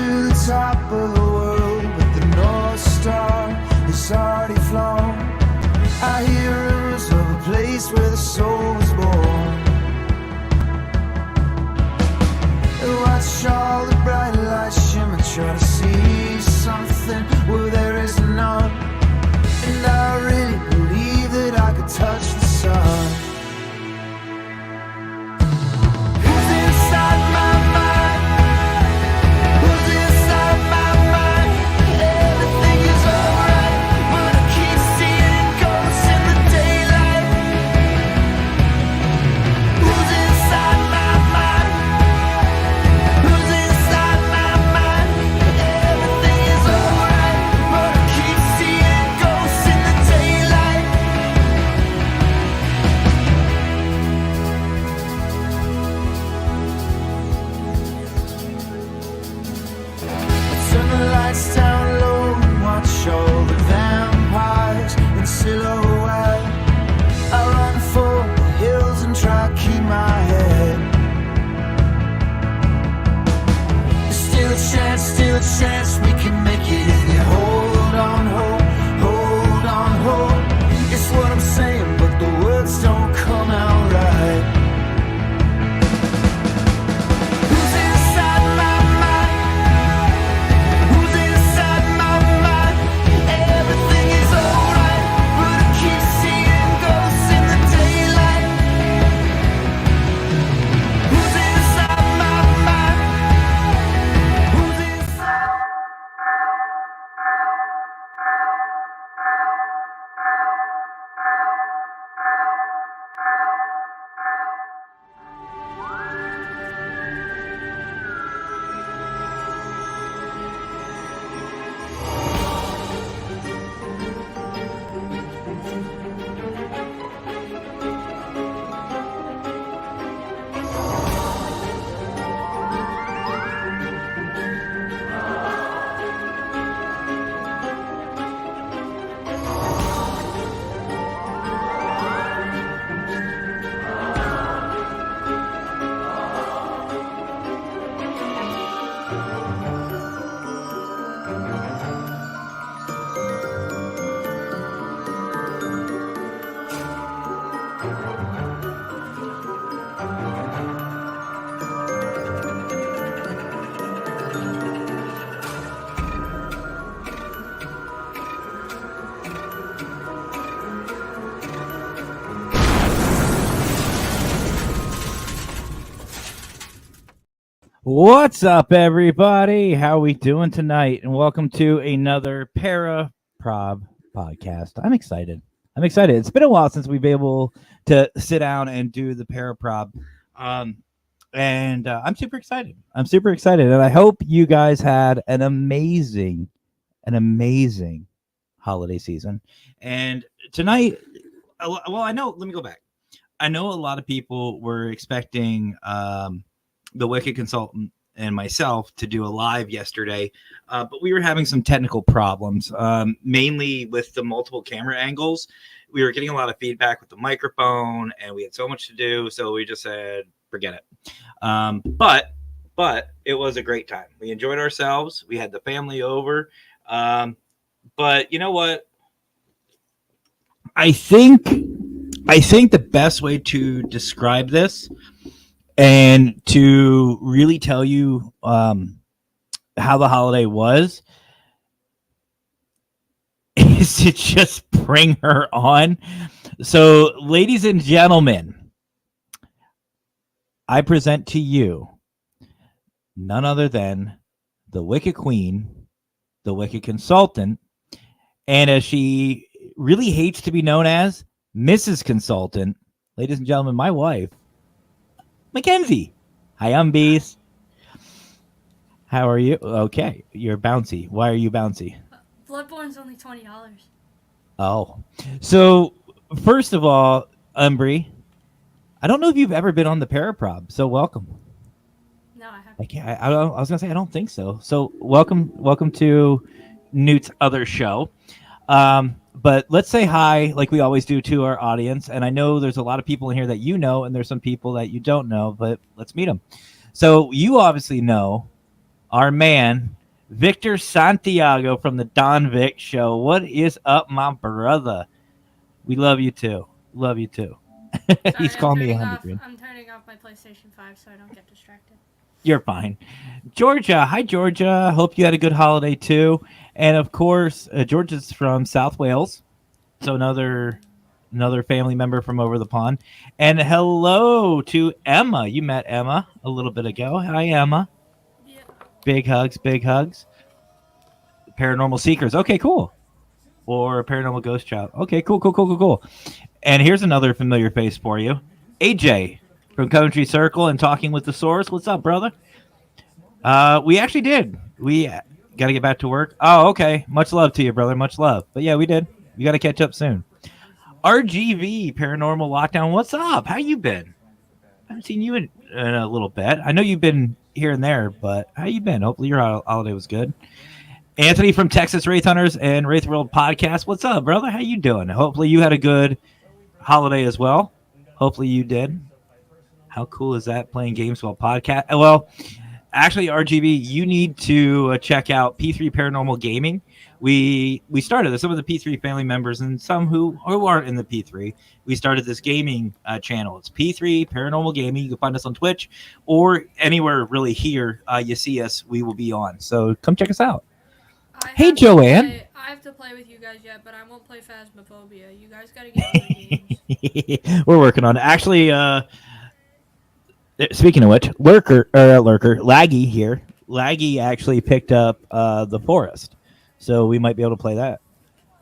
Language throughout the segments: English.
to the top of the world, but the North Star has already flown. I hear rumors of a place where the soul was born. And watch all the bright lights shimmer, try to see something where there is none. And I really believe that I could touch the sun. Who's inside my mind? Who's inside my mind? Everything is alright, but I keep seeing ghosts in the daylight. Who's inside my mind? Who's inside my mind? Everything is alright, but I keep seeing ghosts in the daylight. Turn the lights down low and watch all the vampires in silhouette. I run for the hills and try to keep my head. There's still a chance we can make it. Yeah, hold on, hope. It's what I'm saying, but the words don't come out right. Who's inside my mind? Who's inside my mind? Everything is alright, but I keep seeing ghosts in the daylight. Who's inside my mind? Who's inside? What's up, everybody? How we doing tonight? And welcome to another Para-Prob Podcast. I'm excited. It's been a while since we've been able to sit down and do the Para-Prob. And I'm super excited. And I hope you guys had an amazing holiday season. And tonight, well, I know, let me go back. I know a lot of people were expecting the Wicca consultant and myself to do a live yesterday, but we were having some technical problems, mainly with the multiple camera angles. We were getting a lot of feedback with the microphone, and we had so much to do, so we just said, forget it. But it was a great time. We enjoyed ourselves. We had the family over. But you know what? I think the best way to describe this and to really tell you how the holiday was is to just bring her on. So, ladies and gentlemen, I present to you none other than the Wicca Queen, the Wicca Consultant, and as she really hates to be known as, Mrs. Consultant, ladies and gentlemen, my wife, Mackenzie. Hi, Beast. How are you? Okay, you're bouncy. Why are you bouncy? Bloodborne's only $20. Oh, so first of all, Umbry, I don't know if you've ever been on the Para-Prob, so welcome. No, I haven't. Okay, I was gonna say I don't think so. So welcome to Newt's other show. But let's say hi, like we always do, to our audience. And I know there's a lot of people in here that you know, and there's some people that you don't know, but let's meet them. So you obviously know our man, Victor Santiago from the Don Vic Show. What is up, my brother? We love you too. Love you too. He's calling me 100. I'm turning off my PlayStation 5 so I don't get distracted. You're fine. Georgia. Hi, Georgia. Hope you had a good holiday too. And of course, Georgia's from South Wales. So another family member from over the pond. And hello to Emma. You met Emma a little bit ago. Hi, Emma. Yeah. Big hugs, big hugs. Paranormal Seekers. Okay, cool. Or Paranormal Ghost Child. Okay, cool. And here's another familiar face for you. AJ from Country Circle and Talking with the Source. What's up, brother? We actually did. We got to get back to work. Oh, okay. Much love to you, brother. Much love. But yeah, we did. We got to catch up soon. RGV, Paranormal Lockdown. What's up? How you been? I haven't seen you in a little bit. I know you've been here and there, but how you been? Hopefully your holiday was good. Anthony from Texas Wraith Hunters and Wraith World Podcast. What's up, brother? How you doing? Hopefully you had a good holiday as well. Hopefully you did. How cool is that, playing games while podcast? Well, actually, RGB, you need to check out P3 Paranormal Gaming. We started this. Some of the P3 family members and some who aren't in the P3. We started this gaming channel. It's P3 Paranormal Gaming. You can find us on Twitch or anywhere really here you see us. We will be on. So come check us out. Hey, Joanne. I have to play with you guys yet, but I won't play Phasmophobia. You guys got to get other games. We're working on it. Actually, speaking of which, Laggy here. Laggy actually picked up The Forest, so we might be able to play that.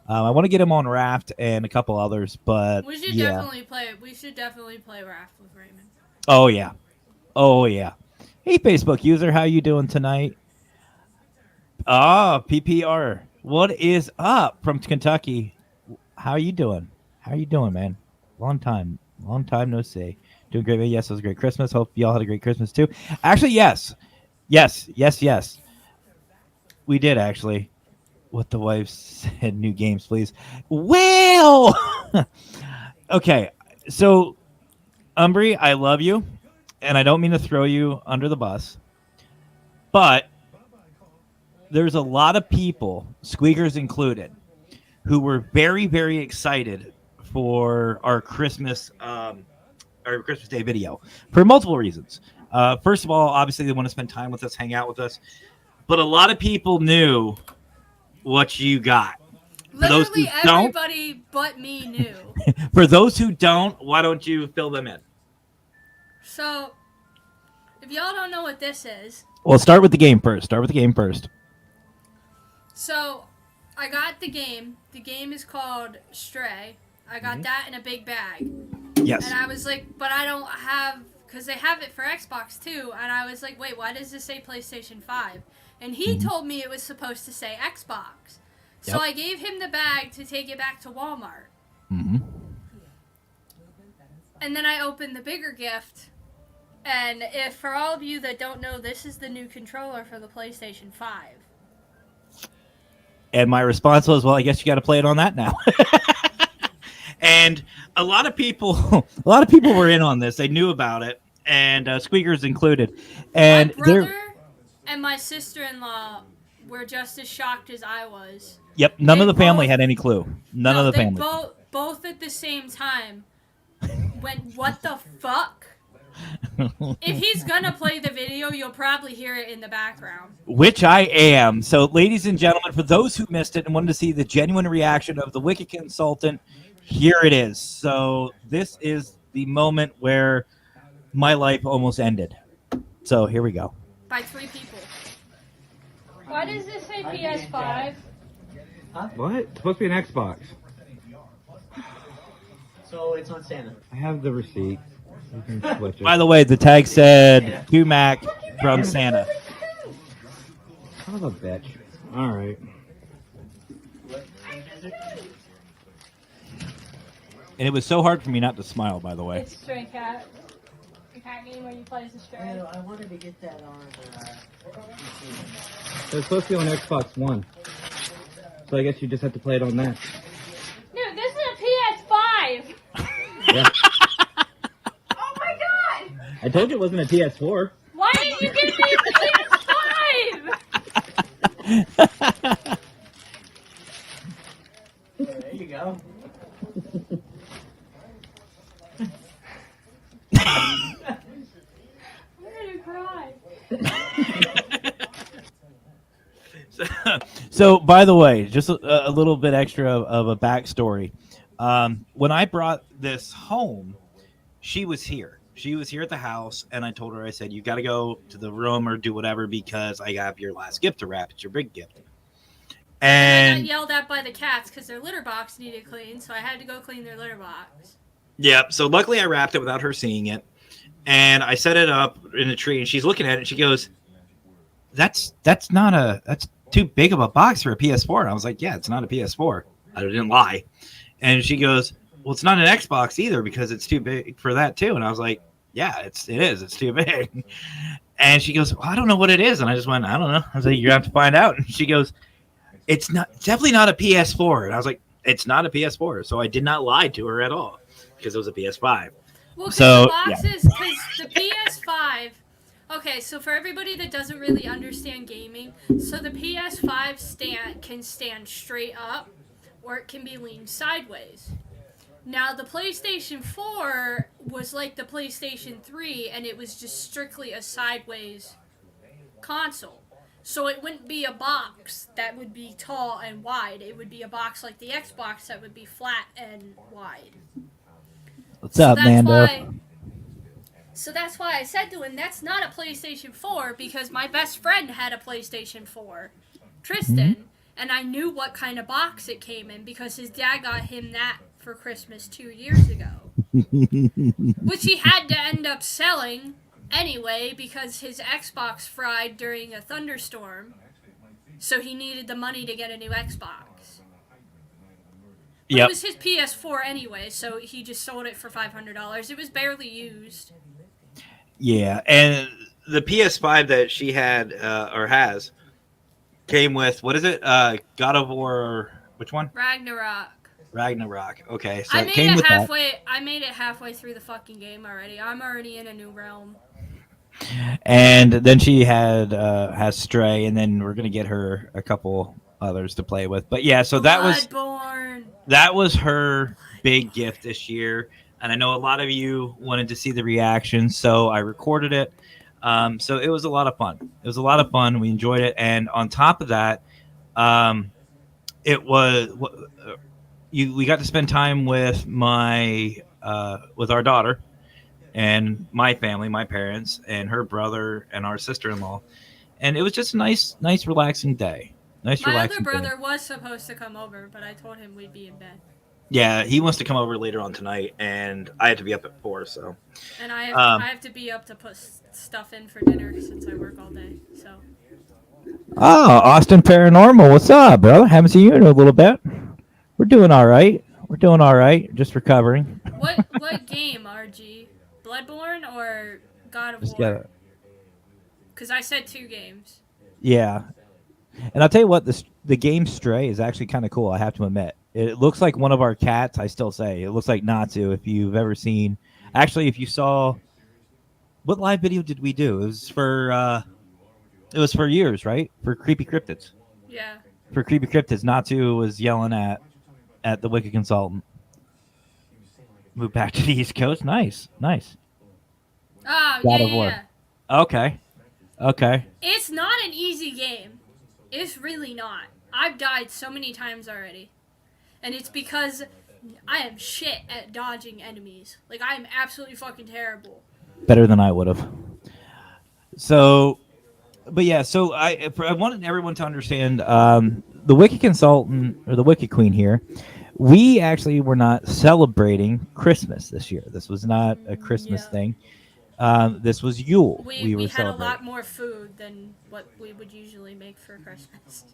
I want to get him on Raft and a couple others, but we should definitely play it. We should definitely play Raft with Raymond. Oh yeah. Hey, Facebook user, how you doing tonight? PPR. What is up from Kentucky? How you doing? Man? Long time no see. Doing great, man. Yes, it was a great Christmas. Hope y'all had a great Christmas too. Actually, yes. We did actually. What the wife said, new games, please. Well, okay. So, Umbry, I love you, and I don't mean to throw you under the bus, but there's a lot of people, squeakers included, who were very, very excited for our Christmas Day video for multiple reasons. First of all, obviously they want to spend time with us, hang out with us, but a lot of people knew what you got. Literally everybody but me knew. For those who don't, why don't you fill them in? So, if y'all don't know what this is... Well, start with the game first. So, I got the game. The game is called Stray. I got that in a big bag. Yes. And I was like, but I don't have... Because they have it for Xbox too. And I was like, wait, why does this say PlayStation 5? And he told me it was supposed to say Xbox. So I gave him the bag to take it back to Walmart. Mm-hmm. And then I opened the bigger gift. And if for all of you that don't know, this is the new controller for the PlayStation 5. And my response was, well, I guess you got to play it on that now. And a lot of people were in on this. They knew about it, and squeakers included. And my brother and my sister-in-law were just as shocked as I was. Yep, none of the family had any clue. None of the family. Both at the same time went, what the fuck? If he's gonna play the video, you'll probably hear it in the background. Which I am. So, ladies and gentlemen, for those who missed it and wanted to see the genuine reaction of the Wicca consultant, here it is. So, this is the moment where my life almost ended. So, here we go. By 3 people. Why does this say PS5? Huh? What? It's supposed to be an Xbox. So it's on Santa. I have the receipt. By the way, the tag said Mac from Santa. Son of a bitch. All right. And it was so hard for me not to smile, by the way. It's Stray Cat. The cat game where you play as a stray. I wanted to get that on. It's supposed to be on Xbox One. So I guess you just have to play it on that. No, this is a PS5! Yeah. Oh my god! I told you it wasn't a PS4. Why didn't you give me a PS5? There you go. I'm gonna cry. So, by the way, just a little bit extra of a backstory. When I brought this home, she was here. She was here at the house, and I told her, I said, you got to go to the room or do whatever because I have your last gift to wrap. It's your big gift. And I got And yelled at by the cats because their litter box needed cleaned, so I had to go clean their litter box. yeah, so luckily I wrapped it without her seeing it. And I set it up in the tree, and she's looking at it, and she goes, that's too big of a box for a PS4. And I was like, yeah, it's not a PS4. I didn't lie. And she goes, well, it's not an Xbox either because it's too big for that too. And I was like, yeah, it is. It's too big. And she goes, well, I don't know what it is. And I just went, I don't know. I was like, you have to find out. And she goes, it's definitely not a PS4. And I was like, it's not a PS4. So I did not lie to her at all because it was a PS5. Well, because So, the boxes, because the PS5. Okay, so for everybody that doesn't really understand gaming, so the PS5 can stand straight up, or it can be leaned sideways. Now, the PlayStation 4 was like the PlayStation 3, and it was just strictly a sideways console. So it wouldn't be a box that would be tall and wide. It would be a box like the Xbox that would be flat and wide. What's up, Nando? So that's why I said to him, that's not a PlayStation 4, because my best friend had a PlayStation 4, Tristan, and I knew what kind of box it came in because his dad got him that for Christmas 2 years ago. Which he had to end up selling anyway because his Xbox fried during a thunderstorm, so he needed the money to get a new Xbox. But Yep. it was his PS4 anyway, so he just sold it for $500. It was barely used. Yeah, and the PS5 that she had or has came with, what is it? God of War, which one? Ragnarok. Okay, so I it made came it with halfway. I made it halfway through the fucking game already. I'm already in a new realm. that. And then she has Stray, and then we're gonna get her a couple others to play with. But yeah, so Bloodborne. that was her big gift this year. And I know a lot of you wanted to see the reaction, so I recorded it. So it was a lot of fun. It was a lot of fun. We enjoyed it, and on top of that, it was we got to spend time with with our daughter and my family, my parents, and her brother and our sister-in-law, and it was just a nice, relaxing day. My other Relaxing brother day. was supposed to come over, but I told him we'd be in bed. Yeah, he wants to come over later on tonight, and I had to be up at 4. So. And I have to be up to put stuff in for dinner since I work all day. So. Oh, Austin Paranormal, what's up, bro? Haven't seen you in a little bit. We're doing all right. Just recovering. What game, RG? Bloodborne or God of War? Because I said 2 games. Yeah, and I'll tell you what, the game Stray is actually kind of cool. I have to admit, it looks like one of our cats. I still say it looks like Natsu. If you've ever seen, actually, if you saw, what live video did we do? It was for years, right? For Creepy Cryptids. Yeah. For Creepy Cryptids, Natsu was yelling at the Wicca consultant. Moved back to the East Coast. Nice. Oh, God of yeah. War. Okay. It's not an easy game. It's really not. I've died so many times already. And it's because I am shit at dodging enemies. Like, I am absolutely fucking terrible. Better than I would have. So, but yeah, so I wanted everyone to understand the Wicca consultant, or the Wicca queen here, we actually were not celebrating Christmas this year. This was not a Christmas thing. This was Yule. We were had celebrating. a lot more food than what we would usually make for Christmas.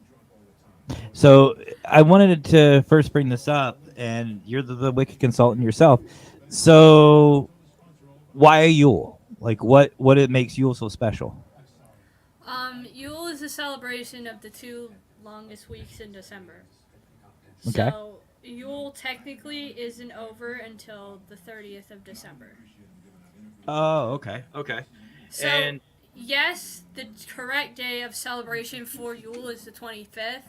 So I wanted to first bring this up, and you're the Wicca consultant yourself. So why Yule? Like, what it makes Yule so special? Yule is a celebration of the 2 longest weeks in December. Okay. So Yule technically isn't over until the 30th of December. Oh, okay. So And yes, the correct day of celebration for Yule is the 25th,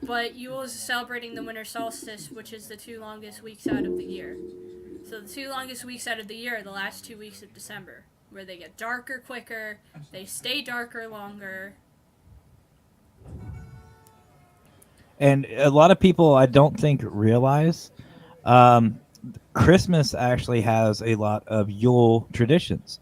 but Yule is celebrating the winter solstice, which is the 2 longest weeks out of the year. So the 2 longest weeks out of the year are the last 2 weeks of December, where they get darker quicker, they stay darker longer. And a lot of people, I don't think, realize Christmas actually has a lot of Yule traditions.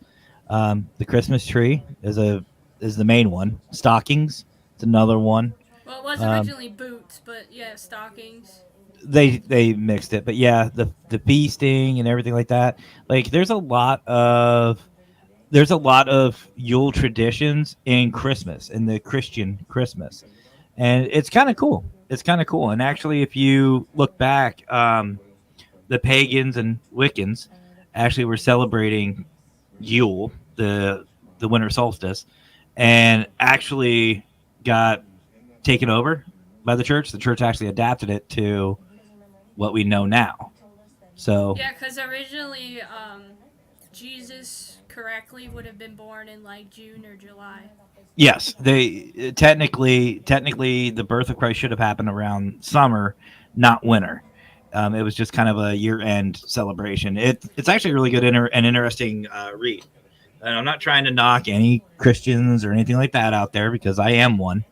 The Christmas tree is the main one. Stockings is another one. Well, it was originally boots, but yeah, stockings. They mixed it, but yeah, the feasting and everything like that. Like, there's a lot of Yule traditions in Christmas, in the Christian Christmas, and it's kind of cool. And actually, if you look back, the pagans and Wiccans actually were celebrating Yule, the winter solstice, and actually got taken over by the church. The church actually adapted it to what we know now. So Yeah, because originally Jesus correctly would have been born in like June or July. yes, they technically the birth of Christ should have happened around summer, not winter. It was just kind of a year-end celebration. It's actually a really good and interesting read. And I'm not trying to knock any Christians or anything like that out there, because I am one.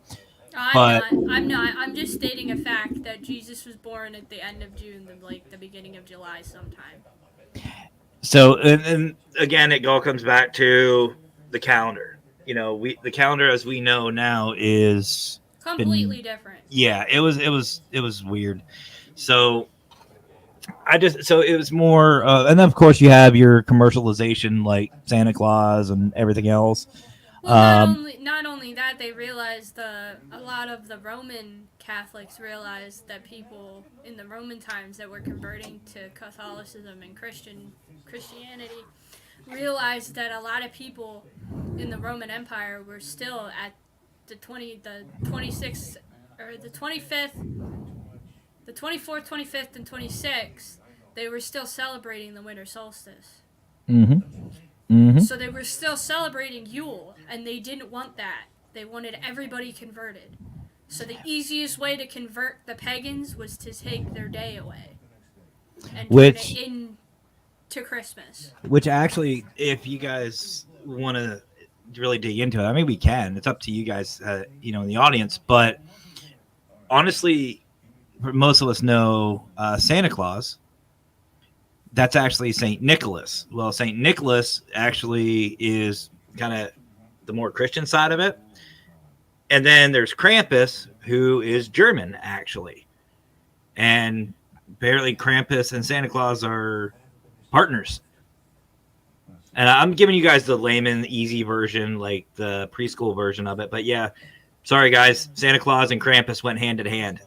I'm not. I'm just stating a fact that Jesus was born at the end of June, the beginning of July sometime. So, and again, it all comes back to the calendar. You know, the calendar as we know now is Completely different. Yeah, it was weird. So it was more, and then of course you have your commercialization like Santa Claus and everything else. Well, not only that, they realized a lot of the Roman Catholics realized that people in the Roman times that were converting to Catholicism and Christianity realized that a lot of people in the Roman Empire were still at the 26th or the 25th, the 24th, 25th, and 26th. They were still celebrating the winter solstice. So they were still celebrating Yule, and they didn't want that. They wanted everybody converted. So the easiest way to convert the pagans was to take their day away and turn it into Christmas. Which actually, if you guys want to really dig into it, I mean, we can. It's up to you guys, in the audience. But honestly, most of us know Santa Claus. That's actually St. Nicholas. Well, St. Nicholas actually is kind of the more Christian side of it. And then there's Krampus, who is German, actually. And apparently Krampus and Santa Claus are partners. And I'm giving you guys the layman, easy version, like the preschool version of it. But yeah, sorry, guys. Santa Claus and Krampus went hand in hand.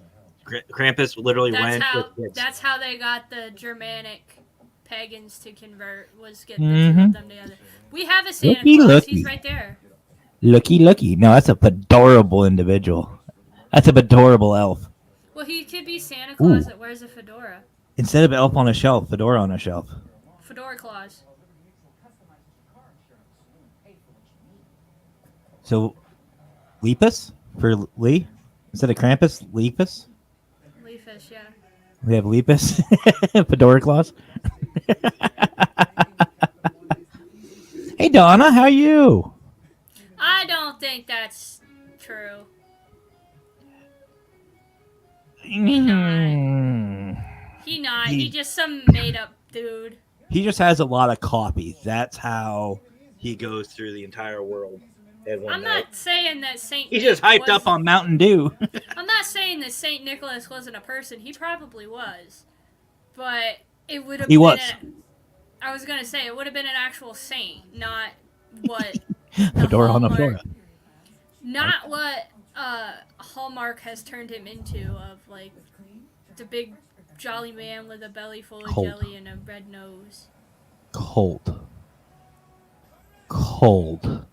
Krampus literally went with kids. That's how they got the Germanic pagans to convert, was get the two of them together. We have a Santa Claus. He's right there. Looky. No, that's a adorable individual. That's a adorable elf. Well, he could be Santa Claus that wears a fedora. Instead of elf on a shelf, fedora on a shelf. Fedora Claus. So, Lepus for Lee? Instead of Krampus, Lepus? Leafish, yeah. We have Lepus. Fedora Claus. Hey, Donna, how are you? I don't think that's true. He not. He just some made up dude. He just has a lot of copies. That's how he goes through the entire world. I'm not saying that Saint. He's just hyped up on Mountain Dew. I'm not saying that Saint Nicholas wasn't a person. He probably was, but it would have. He was. I was gonna say it would have been an actual saint, not what. Fedora on the floor. Not what Hallmark has turned him into, of like the big jolly man with a belly full of jelly and a red nose. Cold.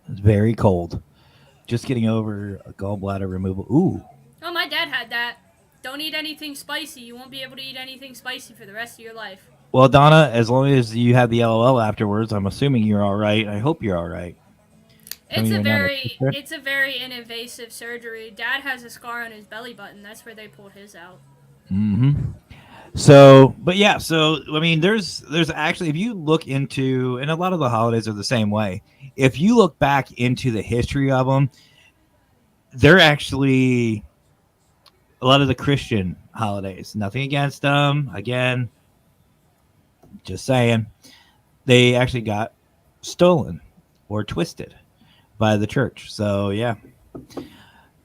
It's very cold. Just getting over a gallbladder removal. Ooh. Oh, my dad had that. Don't eat anything spicy. You won't be able to eat anything spicy for the rest of your life. Well, Donna, as long as you have the LOL afterwards, I'm assuming you're all right. I hope you're all right. It's you a are not a sister? it's a very invasive surgery. Dad has a scar on his belly button. That's where they pulled his out. Mm-hmm. So, but yeah, so I mean, there's actually, if you look into, and a lot of the holidays are the same way. If you look back into the history of them, they're actually a lot of the Christian holidays. Nothing against them. Again, just saying, they actually got stolen or twisted by the church. So yeah.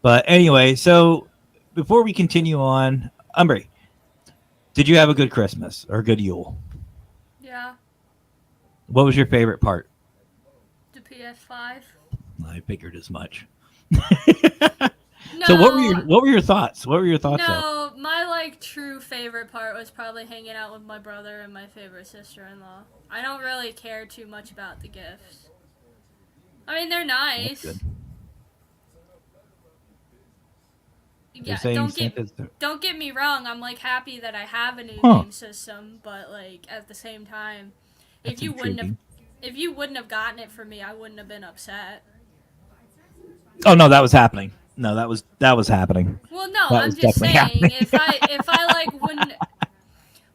But anyway, so before we continue on, Umbry, did you have a good Christmas or a good Yule? Yeah, What was your favorite part? the PS5. I figured as much. No, So what were your thoughts? What were your thoughts? Though? no, my like true favorite part was probably hanging out with my brother and my favorite sister-in-law. I don't really care too much about the gifts. I mean, they're nice. That's good. Yeah, They're saying Santa's don't get me wrong. I'm like happy that I have a new Huh. game system, but like at the same time, That's if you intriguing. wouldn't have gotten it for me, I wouldn't have been upset. Oh no, that was happening. No, that was happening. Well, no, That I'm was just definitely saying happening. if I like wouldn't.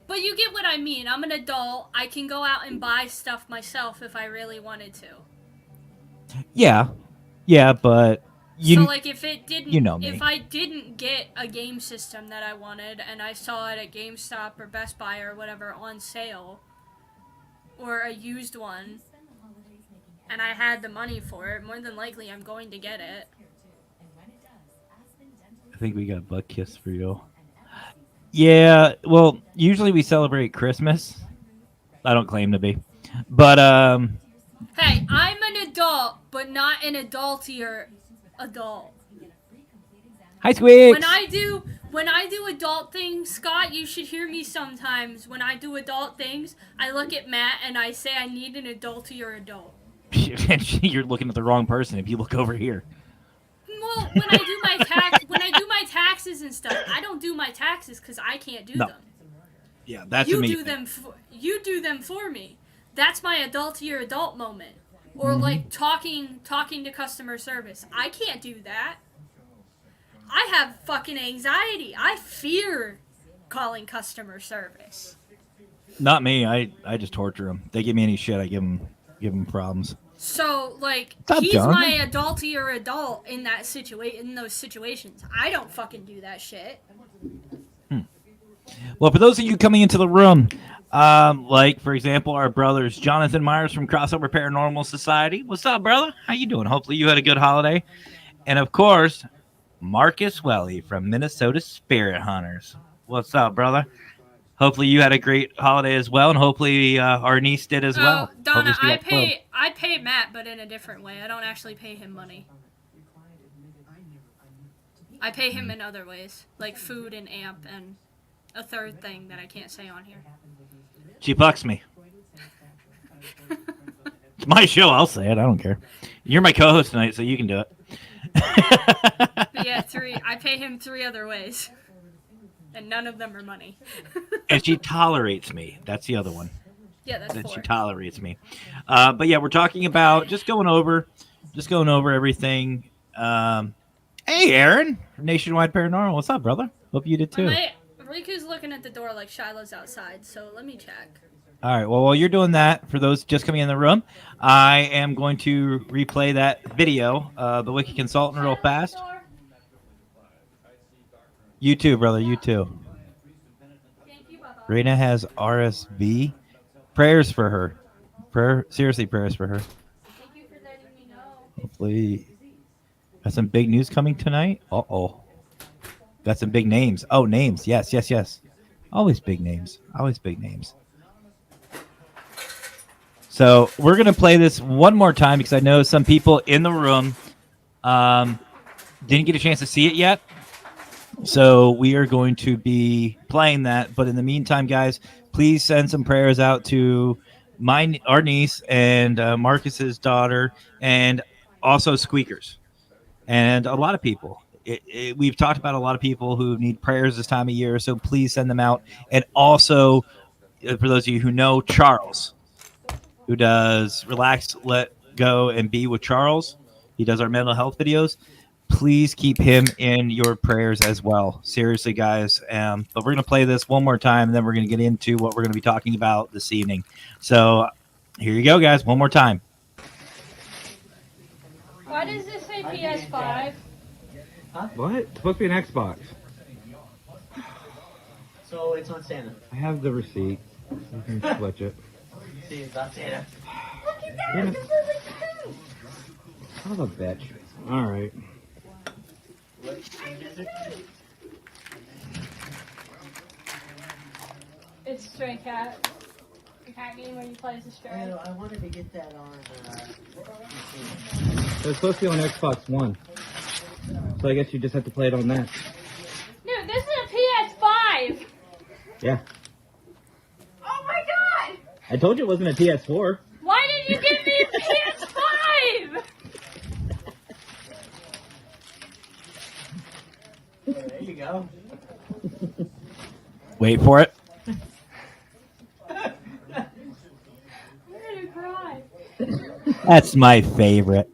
But you get what I mean. I'm an adult. I can go out and buy stuff myself if I really wanted to. Yeah, but So like if it didn't, you know me. if I didn't get a game system that I wanted and I saw it at GameStop or Best Buy or whatever on sale, or a used one, and I had the money for it, more than likely I'm going to get it. I think we got a butt kiss for you. Yeah, well, usually we celebrate Christmas. I don't claim to be, but Hey, I'm an adult, but not an adultier adult. hi Squeaks. When I do adult things, Scott, you should hear me sometimes. When I do adult things, I look at Matt and I say I need an adultier adult. You're looking at the wrong person if you look over here. Well, when I do my taxes and stuff, I don't do my taxes because I can't do No. them. Yeah, that's You a me do thing. them. You do them for me. That's my adultier adult moment. Or Mm-hmm. like talking to customer service. I can't do that. I have fucking anxiety. I fear calling customer service. Not me. I just torture them. They give me any shit, I give them problems. So like What's up, he's John? my adultier adult in those situations. I don't fucking do that shit. Well, for those of you coming into the room, like for example, our brothers Jonathan Myers from Crossover Paranormal Society. What's up, brother? How you doing? Hopefully you had a good holiday. And of course, Marcus Welly from Minnesota Spirit Hunters. What's up, brother? Hopefully you had a great holiday as well, and hopefully our niece did as well. Donna, Hopefully she got close. I pay Matt, but in a different way. I don't actually pay him money. I pay him in other ways, like food and amp and a third thing that I can't say on here. She fucks me. It's my show. I'll say it. I don't care. You're my co-host tonight, so you can do it. But yeah, I pay him 3 other ways, and none of them are money. And she tolerates me. That's the other one. Yeah, that's That she 4. tolerates me. But yeah, we're talking about just going over everything. Hey, Aaron, from Nationwide Paranormal. What's up, brother? Hope you did too. Riku's looking at the door like Shiloh's outside, so let me check. All right. Well, while you're doing that, for those just coming in the room, I am going to replay that video, the Wicca Consultant, real fast. You too, brother. You too. Thank you, Bubba. Raina has RSV. Prayers for her. Seriously, prayers for her. Thank you for letting me know. Hopefully, got some big news coming tonight. Uh-oh. Got some big names. Oh, names. Yes. Always big names. So we're going to play this one more time because I know some people in the room didn't get a chance to see it yet. So we are going to be playing that. But in the meantime, guys, please send some prayers out to our niece and Marcus's daughter, and also Squeakers, and a lot of people. We've talked about a lot of people who need prayers this time of year, so please send them out. And also, for those of you who know Charles, who does Relax, Let Go, and Be with Charles, He does our mental health videos. Please keep him in your prayers as well. Seriously, guys. But we're going to play this one more time, and then we're going to get into what we're going to be talking about this evening. So here you go, guys. One more time. Why does this say PS5? What? It's supposed to be an Xbox. So it's on Santa. I have the receipt. You can switch it. See, it's on Santa. Look at that! This is a two! Son of a bitch. All right. What is it? It's Stray Cat. The cat game where you play as a stray. I wanted to get that on. It's supposed to be on Xbox One. So I guess you just have to play it on that. Dude, this is a PS5! Yeah. Oh my god! I told you it wasn't a PS4. Why did you give me a PS5? There you go. Wait for it. I'm gonna cry. That's my favorite.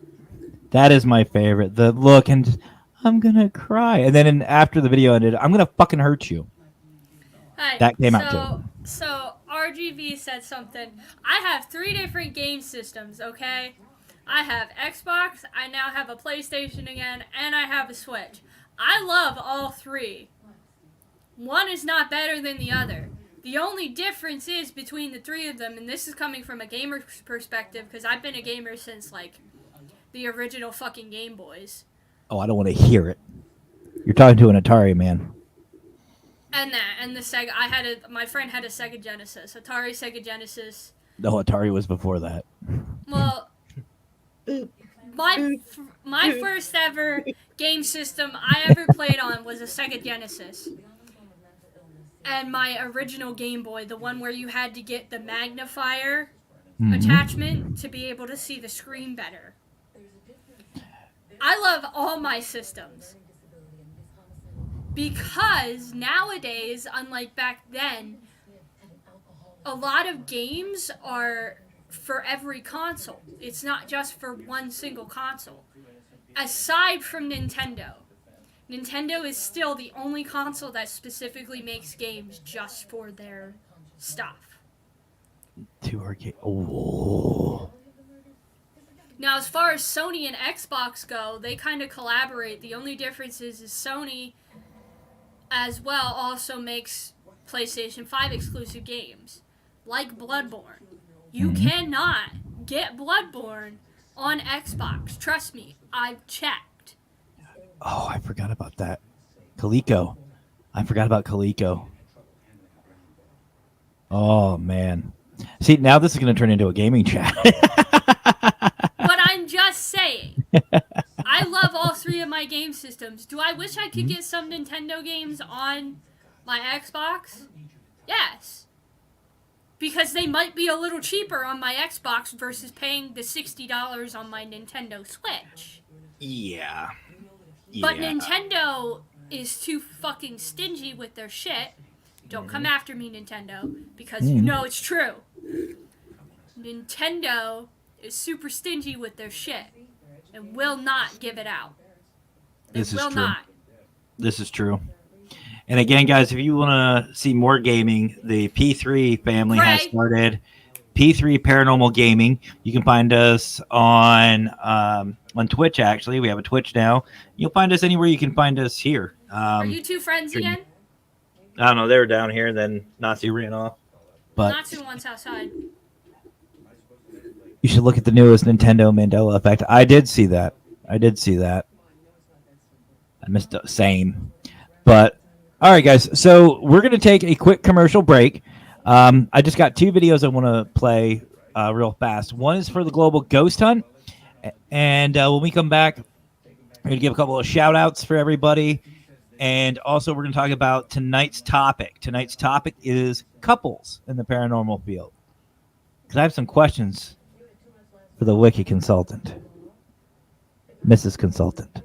That is my favorite. The look and I'm gonna cry, and then after the video ended, I'm gonna fucking hurt you. Hi, That came out too. So RGV said something. I have 3 different game systems, okay? I have Xbox, I now have a PlayStation again, and I have a Switch. I love all 3. One is not better than the other. The only difference is between the 3 of them, and this is coming from a gamer perspective, because I've been a gamer since, like, the original fucking Game Boys. Oh, I don't want to hear it. You're talking to an Atari, man. And the Sega, my friend had a Sega Genesis, Atari Sega Genesis. No, Atari was before that. Well, my first ever game system I ever played on was a Sega Genesis. And my original Game Boy, the one where you had to get the magnifier attachment to be able to see the screen better. I love all my systems. Because nowadays, unlike back then, a lot of games are for every console. It's not just for one single console. Aside from Nintendo. Nintendo is still the only console that specifically makes games just for their stuff. 2 arcade. Oh. Now, as far as Sony and Xbox go, they kind of collaborate. The only difference is Sony, as well, also makes PlayStation 5 exclusive games, like Bloodborne. You cannot get Bloodborne on Xbox. Trust me, I've checked. Oh, I forgot about that. Coleco. I forgot about Coleco. Oh, man. See, now this is going to turn into a gaming chat. But I'm just saying. I love all 3 of my game systems. Do I wish I could get some Nintendo games on my Xbox? Yes. Because they might be a little cheaper on my Xbox versus paying the $60 on my Nintendo Switch. Yeah. But Nintendo is too fucking stingy with their shit. Don't come after me, Nintendo, because you know it's true. Nintendo is super stingy with their shit and will not give it out. This is true. Not. This is true. And again, guys, if you want to see more gaming, the P3 family has started P3 Paranormal Gaming. You can find us on Twitch, actually. We have a Twitch now. You'll find us anywhere you can find us here. Are you 2 friends again? I don't know. They were down here, then Nazi ran off. But Nazi wants outside. You should look at the newest Nintendo Mandela Effect. I did see that. I missed the same. But, all right, guys. So we're going to take a quick commercial break. I just got 2 videos I want to play real fast. One is for the Global Ghost Hunt. And when we come back, we're going to give a couple of shout-outs for everybody. And also we're going to talk about tonight's topic. Tonight's topic is couples in the paranormal field. Because I have some questions for the Wicca consultant. Mrs. Consultant.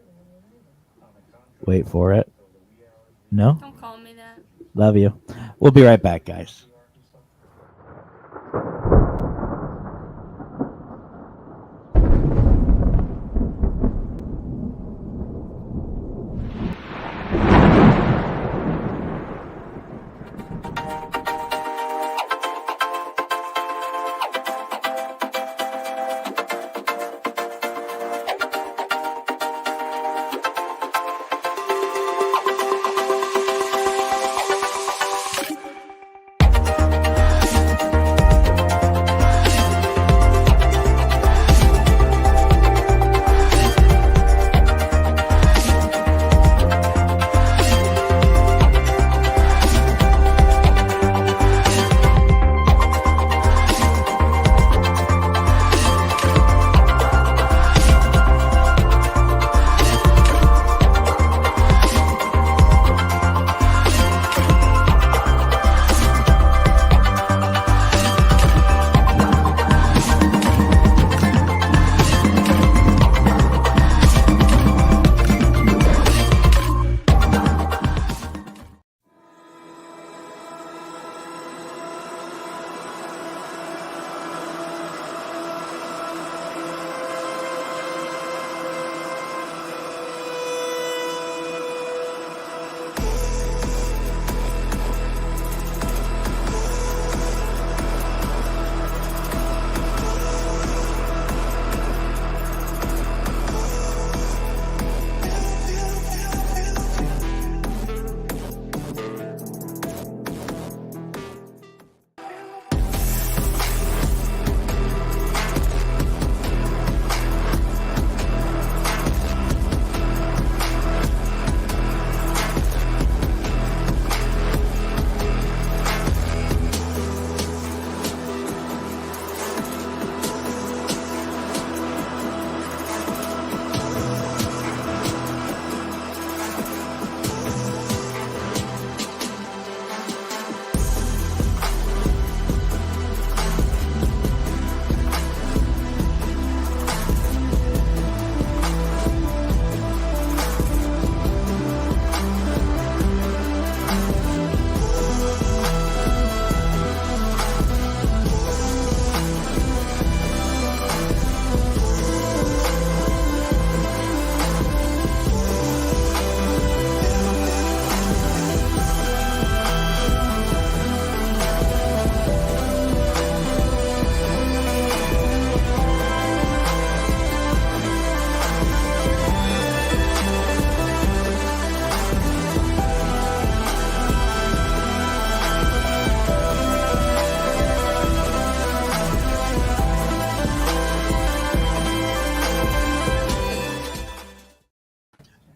Wait for it. No? Don't call me that. Love you. We'll be right back, guys.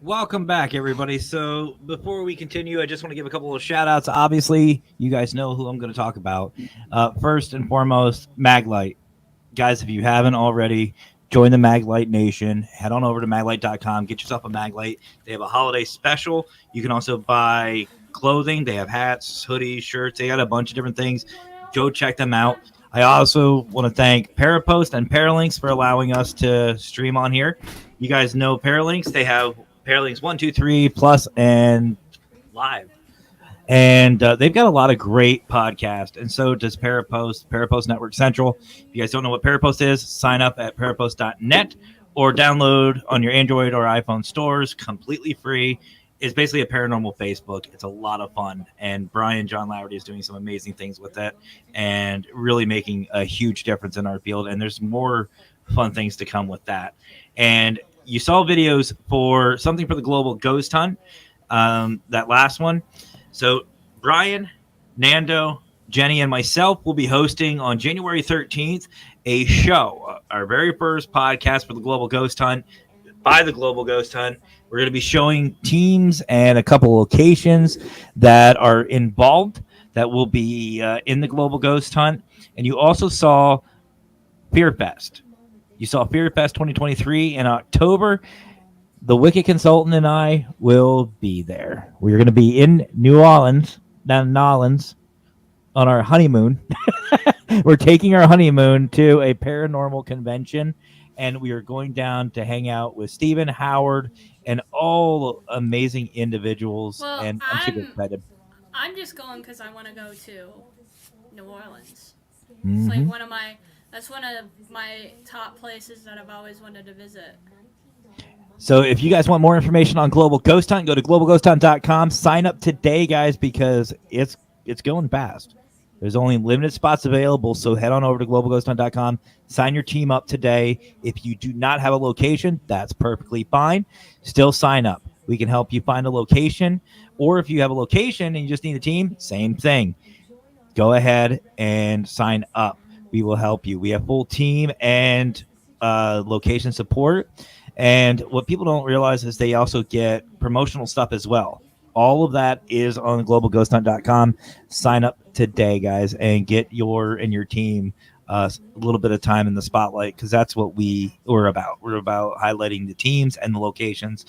Welcome back, everybody. So before we continue, I just want to give a couple of shout outs. Obviously, you guys know who I'm going to talk about. First and foremost, Maglite. Guys, if you haven't already, join the Maglite Nation. Head on over to maglite.com. Get yourself a Maglite. They have a holiday special. You can also buy clothing. They have hats, hoodies, shirts. They got a bunch of different things. Go check them out. I also want to thank Parapost and Paralinks for allowing us to stream on here. You guys know Paralinks. They have Paralinks 1, 2, 3 Plus and Live. And they've got a lot of great podcasts, and so does Parapost Network Central. If you guys don't know what Parapost is, sign up at parapost.net or download on your Android or iPhone stores, completely free. It's basically a paranormal Facebook. It's a lot of fun, and Brian John Laverty is doing some amazing things with it and really making a huge difference in our field, and there's more fun things to come with that. And you saw videos for something for the Global Ghost Hunt, that last one. So Brian, Nando, Jenny, and myself will be hosting on January 13th a show, our very first podcast for the Global Ghost Hunt, by the Global Ghost Hunt. We're going to be showing teams and a couple locations that are involved that will be in the Global Ghost Hunt. And you also saw Fear Fest. You saw Fear Fest 2023 in October. The Wicca consultant and I will be there. We're going to be in New Orleans, down in Orleans, on our honeymoon. We're taking our honeymoon to a paranormal convention, and we are going down to hang out with Stephen, Howard, and all amazing individuals. Well, and I'm super excited. I'm just going because I want to go to New Orleans. It's Mhm. like that's one of my top places that I've always wanted to visit. So if you guys want more information on Global Ghost Hunt, go to globalghosthunt.com. Sign up today, guys, because it's going fast. There's only limited spots available, so head on over to globalghosthunt.com. Sign your team up today. If you do not have a location, that's perfectly fine. Still sign up. We can help you find a location. Or if you have a location and you just need a team, same thing. Go ahead and sign up. We will help you. We have full team and location support. And what people don't realize is they also get promotional stuff as well. All of that is on globalghosthunt.com. Sign up today, guys, and get your and your team a little bit of time in the spotlight, because that's what we're about. We're about highlighting the teams and the locations.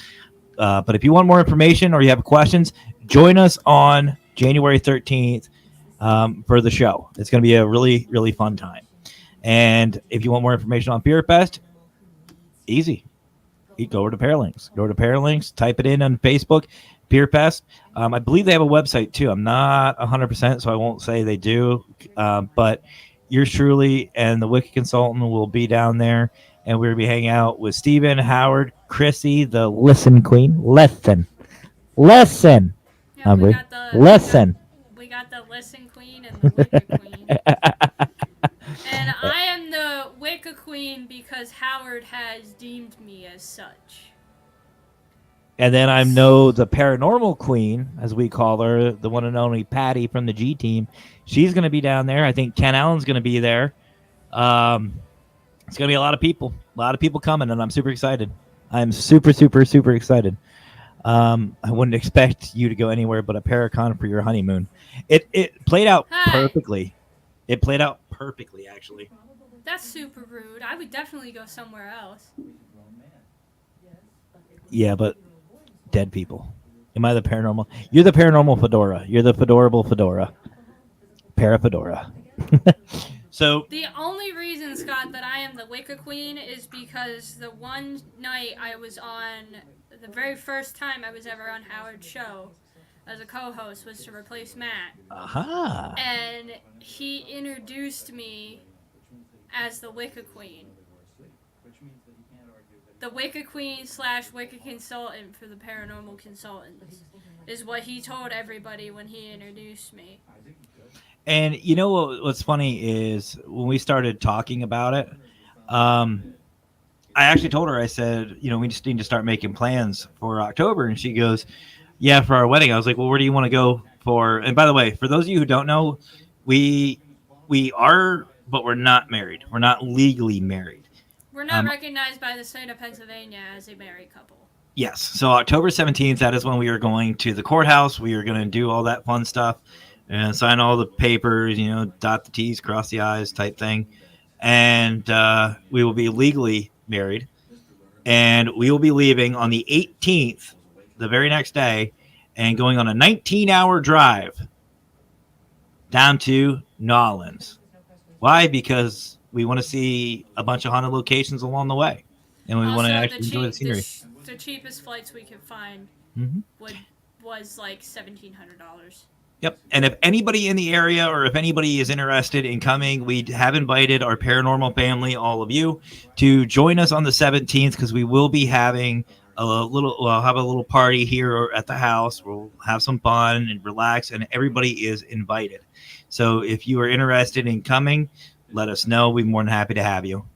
But if you want more information or you have questions, join us on January 13th for the show. It's going to be a really, really fun time. And if you want more information on Fear Fest, easy. You go over to Paralinks. Go to Paralinks, type it in on Facebook, Fear Fest. I believe they have a website too. I'm not 100%, so I won't say they do. But yours truly and the Wicca consultant will be down there, and we're going to be hanging out with Stephen, Howard, Chrissy, the Listen Queen. Listen. Yeah, Humbly. Listen. We got the Listen Queen and the Wicca Queen. And I am the Wicca Queen because Howard has deemed me as such. And then I know the Paranormal Queen, as we call her, the one and only Patty from the G Team. She's going to be down there. I think Ken Allen's going to be there. It's going to be a lot of people coming, and I'm super excited. I'm super, super, super excited. I wouldn't expect you to go anywhere but a Paracon for your honeymoon. It played out perfectly. It played out perfectly, actually. That's super rude. I would definitely go somewhere else. Yeah, but dead people. Am I the paranormal? You're the paranormal fedora. You're the fedorable fedora. Para-fedora. So The only reason, Scott, that I am the Wicca Queen is because the one night I was on, the very first time I was ever on Howard's show as a co-host was to replace Matt. aha. And he introduced me as the Wicca Queen. The Wicca Queen / Wicca consultant for the paranormal consultants is what he told everybody when he introduced me. And you know what's funny is when we started talking about it, I actually told her, I said, we just need to start making plans for October. And she goes, yeah, for our wedding. I was like, well, where do you want to go for? And by the way, for those of you who don't know, we are, but we're not married. We're not legally married. We're not recognized by the state of Pennsylvania as a married couple. Yes. So October 17th, that is when we are going to the courthouse. We are going to do all that fun stuff and sign all the papers, dot the T's, cross the I's type thing. And we will be legally married. And we will be leaving on the 18th, the very next day, and going on a 19-hour drive down to Nolens. Why? Because we want to see a bunch of haunted locations along the way. And we want to actually enjoy the scenery. The cheapest flights we could find was like $1,700. Yep. And if anybody in the area or if anybody is interested in coming, we have invited our paranormal family, all of you, to join us on the 17th because we will be having we'll have a little party here at the house. We'll have some fun and relax, and everybody is invited. So if you are interested in coming, let us know. We'd be more than happy to have you.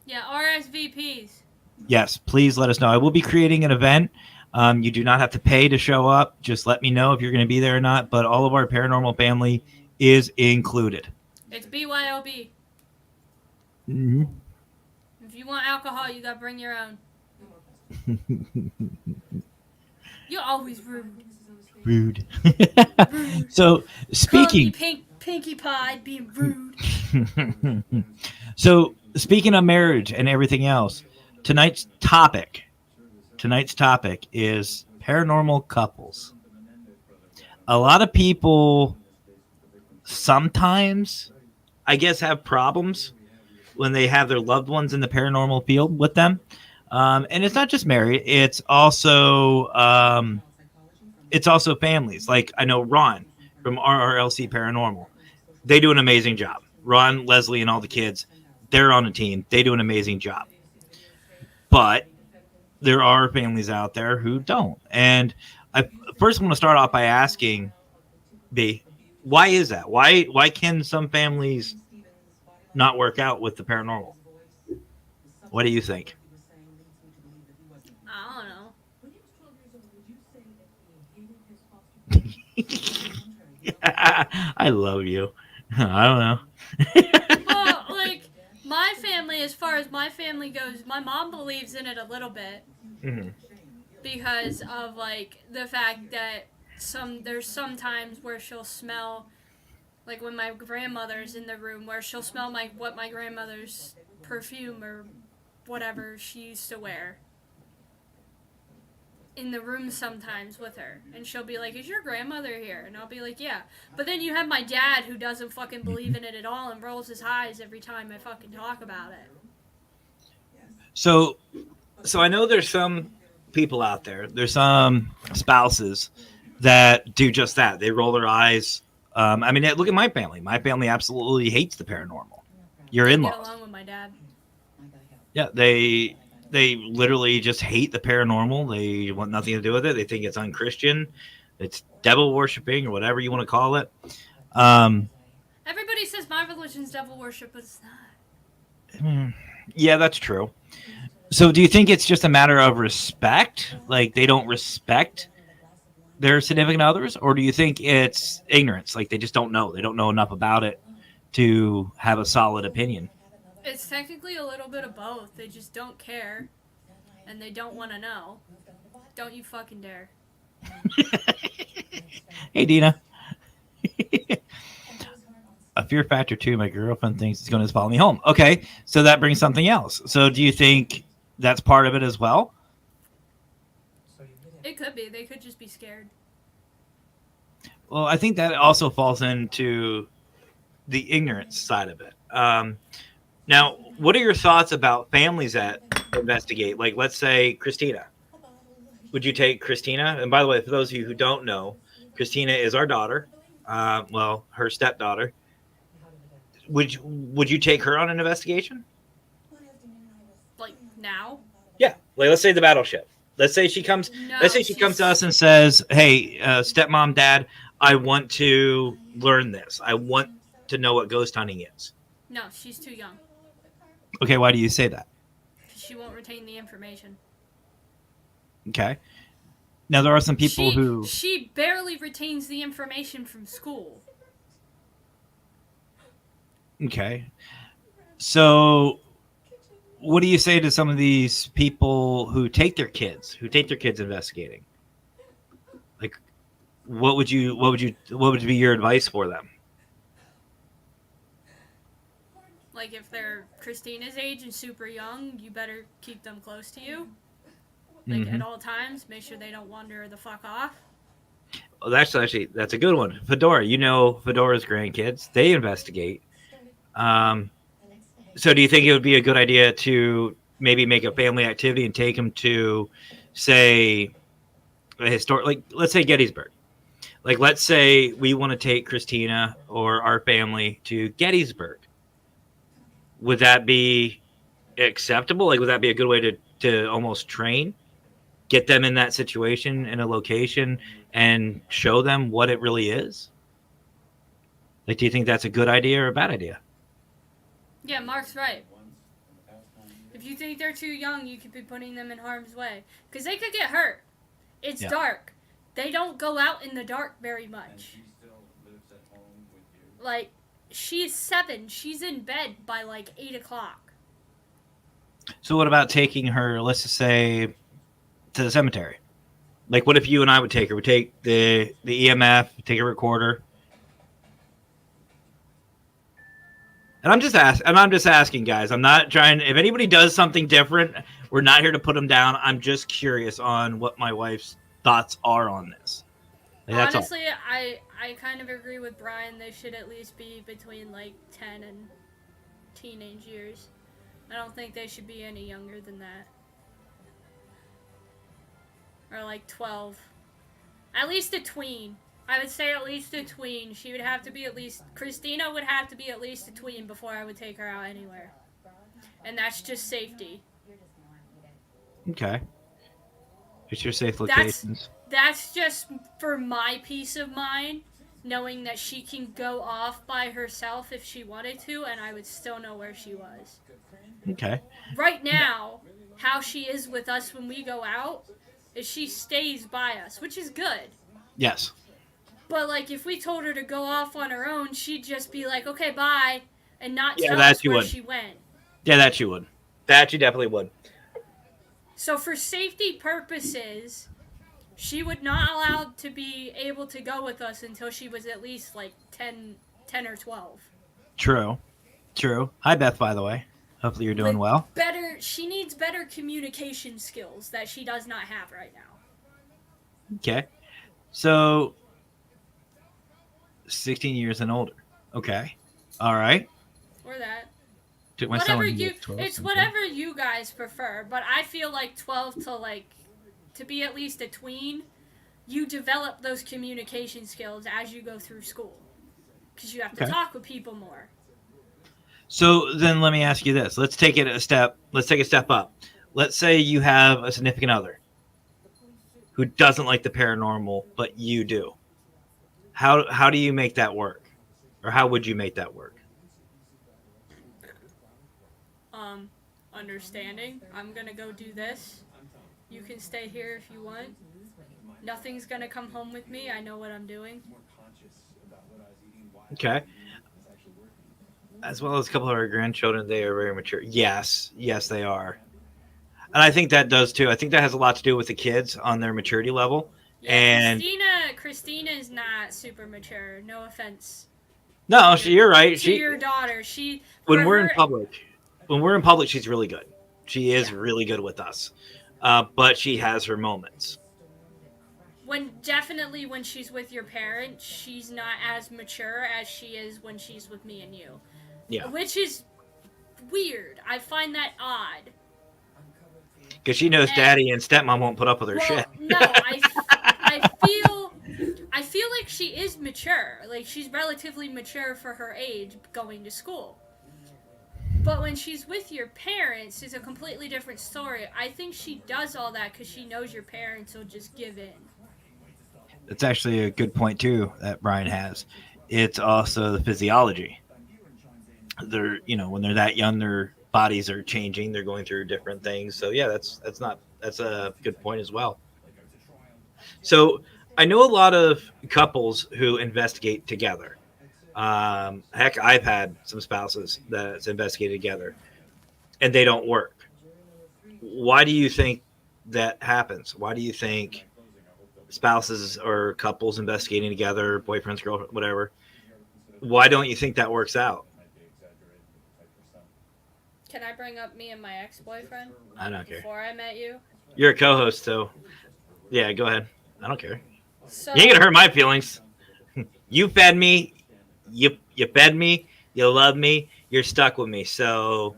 Yeah, RSVPs. Yes, please let us know. I will be creating an event. You do not have to pay to show up. Just let me know if you're going to be there or not. But all of our paranormal family is included. It's BYOB. Mm-hmm. If you want alcohol, you got to bring your own. You're always rude. Rude. So, speaking... Pinkie Pie being rude. So, speaking of marriage and everything else, tonight's topic is paranormal couples. A lot of people sometimes, I guess, have problems when they have their loved ones in the paranormal field with them. And it's not just married. It's also families. Like I know Ron from RRLC Paranormal. They do an amazing job. Ron, Leslie, and all the kids, they're on a team. They do an amazing job. But there are families out there who don't. And I first want to start off by asking, B, why is that? Why can some families not work out with the paranormal? What do you think? I don't know. I love you. I don't know. Well, like, my family, as far as my family goes, my mom believes in it a little bit. Mm-hmm. Because of, like, the fact that there's some times where she'll smell, like when my grandmother's in the room, where she'll smell what my grandmother's perfume or whatever she used to wear in the room sometimes with her. And she'll be like, is your grandmother here? And I'll be like, yeah. But then you have my dad who doesn't fucking believe in it at all and rolls his eyes every time I fucking talk about it. So I know there's some people out there, there's some spouses that do just that. They roll their eyes. I mean, look at my family. My family absolutely hates the paranormal. Your in-laws. I get along with my dad. Yeah, they literally just hate the paranormal. They want nothing to do with it. They think it's unchristian. It's devil worshiping or whatever you want to call it. Everybody says my religion's devil worship, but it's not. Yeah, that's true. So do you think it's just a matter of respect? Like they don't respect their significant others? Or do you think it's ignorance? Like they just don't know. They don't know enough about it to have a solid opinion. It's technically a little bit of both. They just don't care. And they don't want to know. Don't you fucking dare. Hey, Dina. A fear factor, too. My girlfriend thinks it's going to follow me home. Okay, so that brings something else. So do you think that's part of it as well? It could be. They could just be scared. Well, I think that also falls into the ignorance side of it. Now, what are your thoughts about families that investigate? Like, let's say Christina. Would you take Christina? And by the way, for those of you who don't know, Christina is our daughter. Her stepdaughter. Would you take her on an investigation? Like, now? Yeah. Like, let's say the battleship. Let's say she comes. No, let's say she comes to us and says, "Hey, stepmom, dad, I want to learn this. I want to know what ghost hunting is." No, she's too young. Okay, why do you say that? She won't retain the information. Okay. Now, there are some people who... She barely retains the information from school. Okay. So, what do you say to some of these people who take their kids investigating? Like, what would be your advice for them? Like, if they're Christina's age and super young, you better keep them close to you. Like, at all times, make sure they don't wander the fuck off. Well, that's a good one. Fedora, Fedora's grandkids, they investigate. So do you think it would be a good idea to maybe make a family activity and take them to, say, a historic, like, let's say Gettysburg. Like, let's say we want to take Christina or our family to Gettysburg. Would that be acceptable? Like, would that be a good way to almost train? Get them in that situation, in a location, and show them what it really is? Like, do you think that's a good idea or a bad idea? Yeah, Mark's right. If you think they're too young, you could be putting them in harm's way. Because they could get hurt. It's dark. They don't go out in the dark very much. Like, she's 7. She's in bed by, like, 8 o'clock. So what about taking her, let's just say, to the cemetery? Like, what if you and I would take her? We'd take the EMF, take a recorder. And I'm just asking, guys. I'm not trying. If anybody does something different, we're not here to put them down. I'm just curious on what my wife's thoughts are on this. Like, that's Honestly, I kind of agree with Brian. They should at least be between, like, 10 and teenage years. I don't think they should be any younger than that. Or, like, 12. At least a tween. I would say at least a tween. She would have to be Christina would have to be at least a tween before I would take her out anywhere. And that's just safety. Okay. It's your safe locations. That's just for my peace of mind, knowing that she can go off by herself if she wanted to, and I would still know where she was. Okay. Right now, how she is with us when we go out is she stays by us, which is good. Yes. But, like, if we told her to go off on her own, she'd just be like, okay, bye, and not Yeah, tell that us you where would. she went. Yeah, that you would. That you definitely would. So for safety purposes, she would not allow to be able to go with us until she was at least, like, 10 or 12. True. Hi, Beth, by the way. Hopefully you're doing well. She needs better communication skills that she does not have right now. Okay. So, 16 years and older. Okay. All right. Or that. Took my Whatever son when he you, was 12, it's okay. whatever you guys prefer, but I feel like 12 to be at least a tween, you develop those communication skills as you go through school. Because you have to talk with people more. So then let me ask you this. Let's take a step up. Let's say you have a significant other who doesn't like the paranormal, but you do. How do you make that work? Or how would you make that work? Understanding. I'm gonna go do this. You can stay here if you want. Nothing's gonna come home with me. I know what I'm doing. Okay. As well as a couple of our grandchildren, they are very mature. Yes, they are. And I think that does too. I think that has a lot to do with the kids on their maturity level. Yeah, And Christina is not super mature. No offense. no, you're right. To your daughter, when we're in public, she's really good. She is really good with us. But she has her moments. Definitely when she's with your parents, she's not as mature as she is when she's with me and you. Yeah. Which is weird. I find that odd. Because she knows daddy and stepmom won't put up with her shit. No, I feel like she is mature. Like, she's relatively mature for her age going to school. But when she's with your parents, it's a completely different story. I think she does all that because she knows your parents will just give in. That's actually a good point, too, that Brian has. It's also the physiology. They're, when they're that young, their bodies are changing. They're going through different things. So, yeah, that's a good point as well. So, I know a lot of couples who investigate together. Heck, I've had some spouses that's investigated together, and they don't work. why do you think that happens? Why do you think spouses or couples investigating together, boyfriends, girlfriend, whatever, why don't you think that works out? Can I bring up me and my ex-boyfriend I don't care. before I met you? You're a co-host, so yeah, go ahead. I don't care. So, You ain't gonna hurt my feelings. You fed me. You fed me. You love me. You're stuck with me. So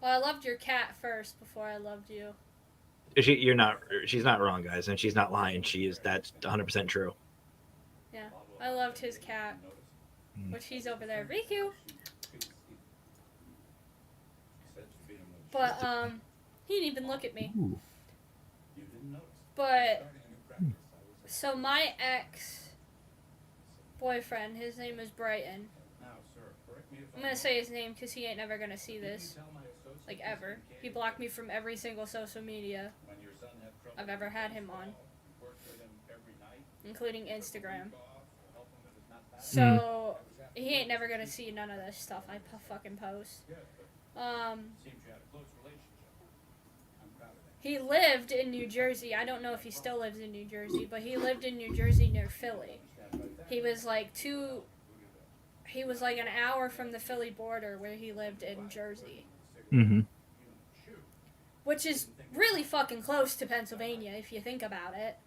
well, I loved your cat first before I loved you. you're not. She's not wrong, guys, and she's not lying. That's 100% true. Yeah, I loved his cat, which he's over there. Riku. But he didn't even look at me. Ooh. But so my ex-boyfriend, his name is Brighton. I'm gonna say his name because he ain't never gonna see this, like ever. He blocked me from every single social media I've ever had him on, including Instagram. So he ain't never gonna see none of this stuff I fucking post. He lived in New Jersey. I don't know if he still lives in New Jersey, but he lived in New Jersey near Philly. He was like an hour from the Philly border where he lived in Jersey. Mm-hmm. Which is really fucking close to Pennsylvania if you think about it.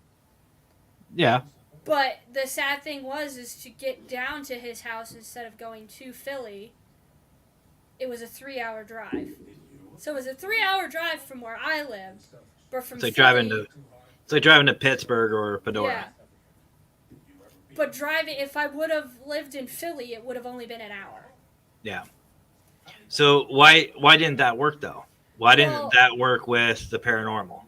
Yeah. But the sad thing is to get down to his house instead of going to Philly, it was a 3-hour drive. So it was a 3-hour drive from where I lived, but from It's like Philly, driving to Pittsburgh or Fedora. yeah. But if I would have lived in Philly, it would have only been an hour. Yeah. So why didn't that work though? Why didn't that work with the paranormal?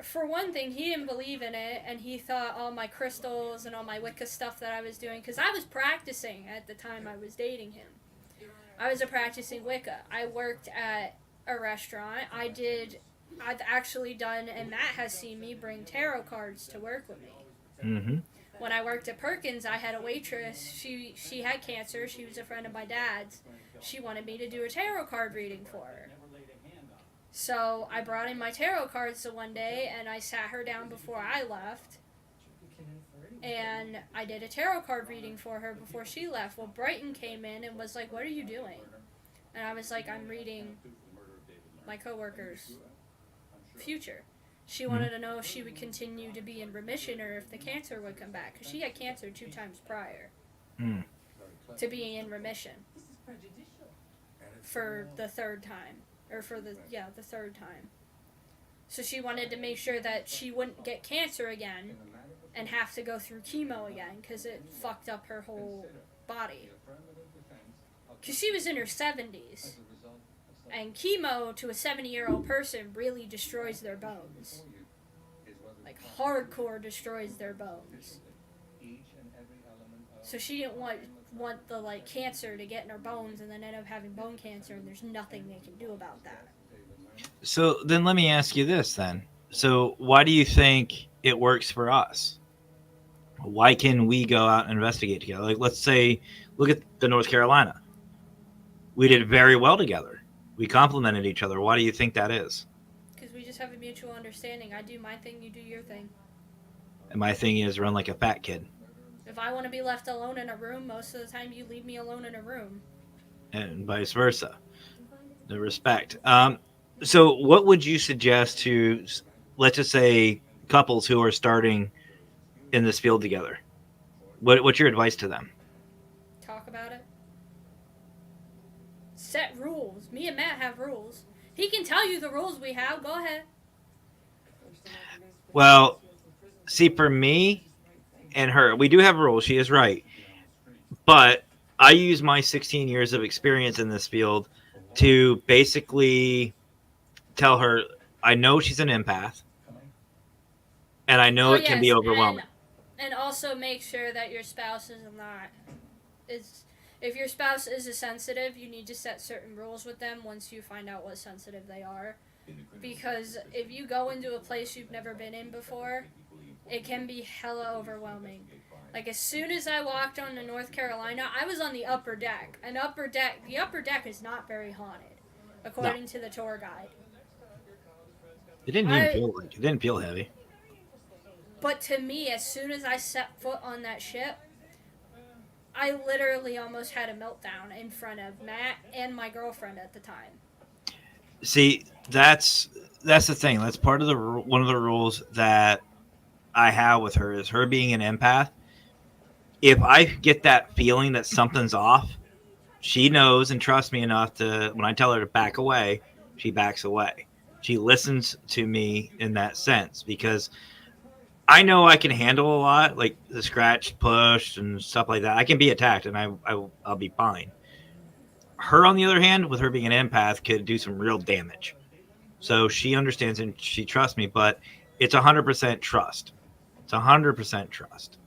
For one thing, he didn't believe in it, and he thought all my crystals and all my Wicca stuff that I was doing, because I was practicing at the time I was dating him. I was practicing Wicca. I worked at a restaurant. I've actually done, and Matt has seen me bring tarot cards to work with me. Mm-hmm. When I worked at Perkins, I had a waitress. She had cancer. She was a friend of my dad's. She wanted me to do a tarot card reading for her. So I brought in my tarot cards the one day, and I sat her down before I left. And I did a tarot card reading for her before she left. Well, Brighton came in and was like, "What are you doing?" And I was like, "I'm reading my coworker's future." She wanted to know if she would continue to be in remission or if the cancer would come back. Because she had cancer 2 times prior to being in remission for the third time. Or for the third time. So she wanted to make sure that she wouldn't get cancer again and have to go through chemo again because it fucked up her whole body. Because she was in her 70s. And chemo to a 70-year-old person really destroys their bones. Like, hardcore destroys their bones. So she didn't want the, like, cancer to get in her bones and then end up having bone cancer, and there's nothing they can do about that. So then let me ask you this then. So why do you think it works for us? Why can we go out and investigate together? Like, let's say, look at the North Carolina. We did very well together. We complemented each other. Why do you think that is? Because we just have a mutual understanding. I do my thing, you do your thing. And my thing is run like a fat kid. If I want to be left alone in a room, most of the time you leave me alone in a room. And vice versa. The respect. So what would you suggest to, let's just say, couples who are starting in this field together? What's your advice to them? Talk about it. Set rules. Me and Matt have rules. He can tell you the rules we have. Go ahead. Well, see, for me and her, we do have rules. She is right. But I use my 16 years of experience in this field to basically tell her, I know she's an empath, and I know it can be overwhelming. And also make sure that your spouse is not. If your spouse is a sensitive, you need to set certain rules with them once you find out what sensitive they are. Because if you go into a place you've never been in before, it can be hella overwhelming. Like, as soon as I walked on to North Carolina, I was on the upper deck. The upper deck is not very haunted, according to the tour guide. It didn't even feel like it didn't feel heavy. But to me, as soon as I set foot on that ship, I literally almost had a meltdown in front of Matt and my girlfriend at the time. See, that's the thing. That's part of one of the rules that I have with her is her being an empath. If I get that feeling that something's off, she knows and trusts me enough to, when I tell her to back away, she backs away. She listens to me in that sense because I know I can handle a lot, like the scratch, push, and stuff like that. I can be attacked, and I'll be fine. Her, on the other hand, with her being an empath, could do some real damage. So she understands and she trusts me, but it's 100% trust. It's 100% trust.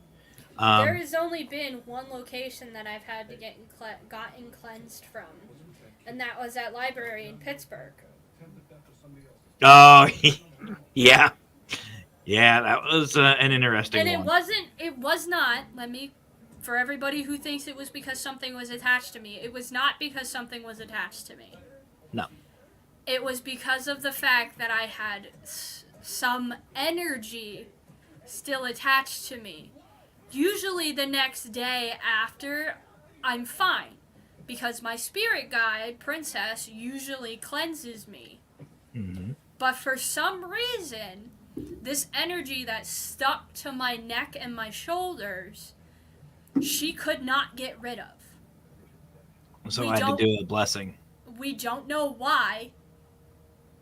There has only been one location that I've had to get gotten cleansed from, and that was that library in Pittsburgh. Oh, yeah. Yeah, that was an interesting And one. it was not, for everybody who thinks it was because something was attached to me, it was not because something was attached to me. No. It was because of the fact that I had some energy still attached to me. Usually the next day after, I'm fine. Because my spirit guide, Princess, usually cleanses me. Mm-hmm. But for some reason, this energy that stuck to my neck and my shoulders, she could not get rid of. So I had to do a blessing. We don't know why,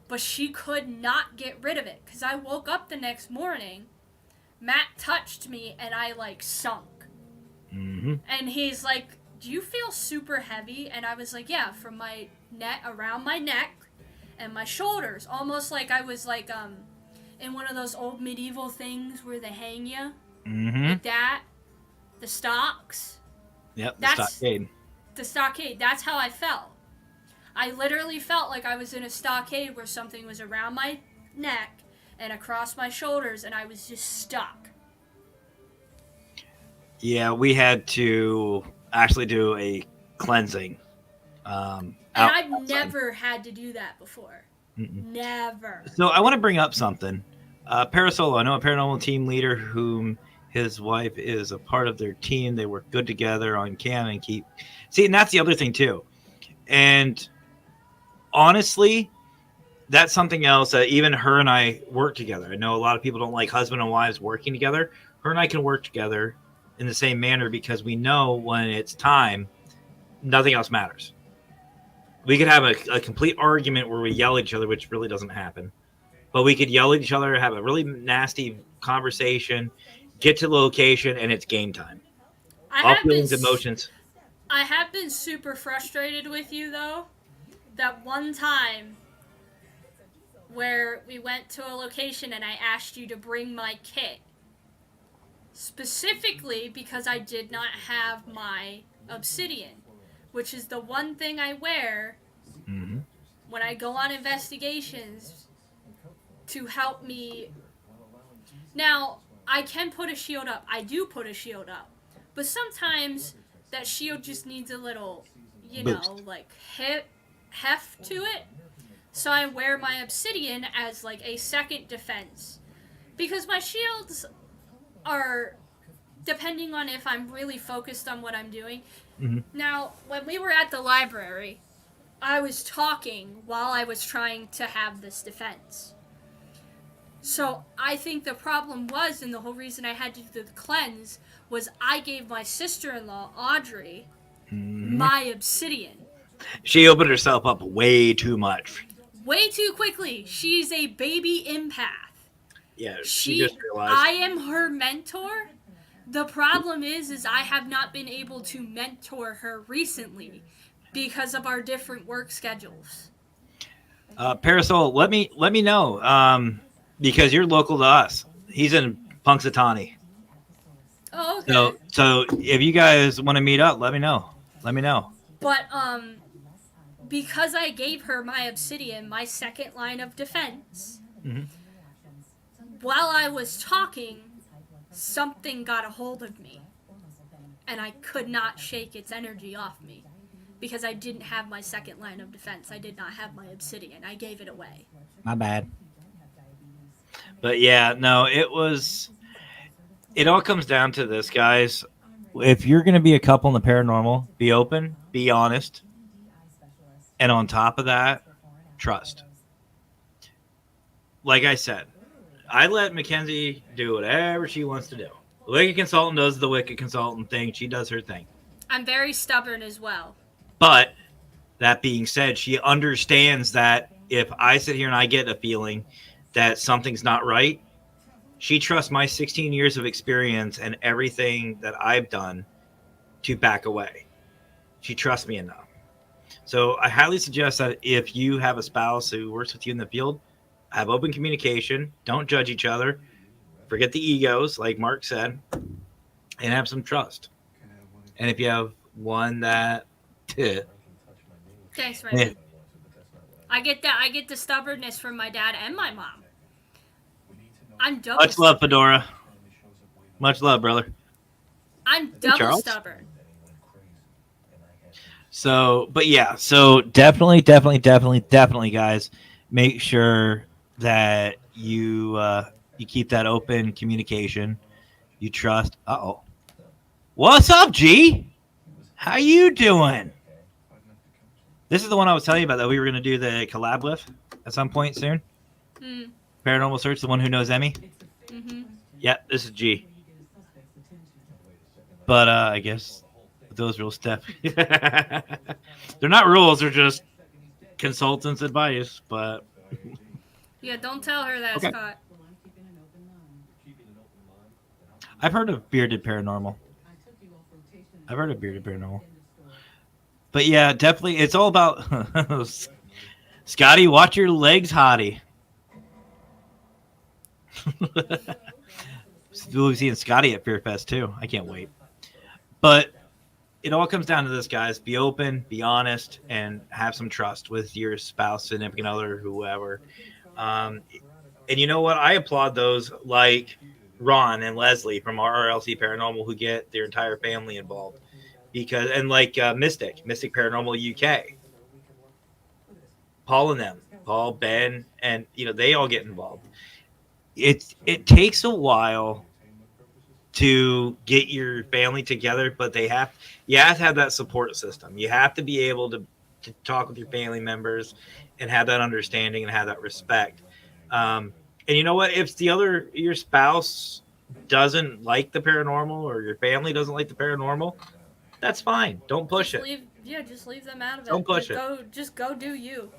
but she could not get rid of it. Because I woke up the next morning, Matt touched me, and I, sunk. Mm-hmm. And he's like, do you feel super heavy? And I was like, yeah, from my neck, around my neck, and my shoulders. Almost like I was, in one of those old medieval things where they hang you. Mm-hmm. Like that. The stocks. Yep, the stockade. The stockade. That's how I felt. I literally felt like I was in a stockade where something was around my neck and across my shoulders, and I was just stuck. Yeah, we had to actually do a cleansing. And I've never had to do that before. Mm-mm. Never. So I want to bring up something. Parasolo, I know a paranormal team leader whom his wife is a part of their team. They work good together on cam and keep... See, and that's the other thing, too. And honestly, that's something else that even her and I work together. I know a lot of people don't like husband and wives working together. Her and I can work together in the same manner because we know when it's time, nothing else matters. We could have a complete argument where we yell at each other, which really doesn't happen. But we could yell at each other, have a really nasty conversation, get to the location, and it's game time. All feelings, emotions. I have been super frustrated with you, though. That one time where we went to a location and I asked you to bring my kit. Specifically because I did not have my obsidian, which is the one thing I wear when I go on investigations to help me. Now, I can put a shield up. I do put a shield up. But sometimes that shield just needs a little, boost. Heft to it. So I wear my obsidian as a second defense. Because my shields are, depending on if I'm really focused on what I'm doing. Mm-hmm. Now, when we were at the library, I was talking while I was trying to have this defense. So I think the problem was, and the whole reason I had to do the cleanse, was I gave my sister-in-law, Audrey, my obsidian. She opened herself up way too much. Way too quickly. She's a baby empath. Yeah, she just realized. I am her mentor. The problem is I have not been able to mentor her recently because of our different work schedules. Parasol, let me know because you're local to us. He's in Punxsutawney. Oh, okay. So if you guys want to meet up, let me know. But because I gave her my obsidian, my second line of defense, while I was talking, something got a hold of me. And I could not shake its energy off me. Because I didn't have my second line of defense. I did not have my obsidian. I gave it away. My bad. But yeah, no, it all comes down to this, guys. If you're going to be a couple in the paranormal, be open, be honest, and on top of that, trust. Like I said, I let Mackenzie do whatever she wants to do. The Wicca consultant does the Wicca consultant thing. She does her thing. I'm very stubborn as well. But that being said, she understands that if I sit here and I get a feeling that something's not right, she trusts my 16 years of experience and everything that I've done to back away. She trusts me enough. So I highly suggest that if you have a spouse who works with you in the field, have open communication. Don't judge each other. Forget the egos, like Mark said, and have some trust. And if you have one that... Thanks, Randy. I get that. I get the stubbornness from my dad and my mom. I'm double Much love, Fedora. Much love, brother. I'm double Charles? stubborn. So, but yeah, so definitely, guys, make sure that you keep that open communication. You trust. What's up, G? How you doing? This is the one I was telling you about that we were going to do the collab with at some point soon. Paranormal Search, the one who knows Emmy. Mm-hmm. Yeah, this is G. But I guess those rules step. They're not rules, they're just consultants' advice. But Yeah, don't tell her that, Okay. Scott. I've heard of bearded paranormal. But yeah, definitely, it's all about Scotty. Watch your legs, hottie. We'll be seeing Scotty at Fear Fest too. I can't wait. But it all comes down to this, guys. Be open, be honest, and have some trust with your spouse, significant other, whoever. And you know what? I applaud those like Ron and Leslie from RRLC Paranormal who get their entire family involved. Because and like Mystic Paranormal UK. Paul and them. Paul, Ben, and they all get involved. It takes a while to get your family together, but you have to have that support system. You have to be able to talk with your family members and have that understanding and have that respect. And you know what? If your spouse doesn't like the paranormal or your family doesn't like the paranormal, that's fine. Don't push it. Just leave them out of it. Don't push it. Just go do you.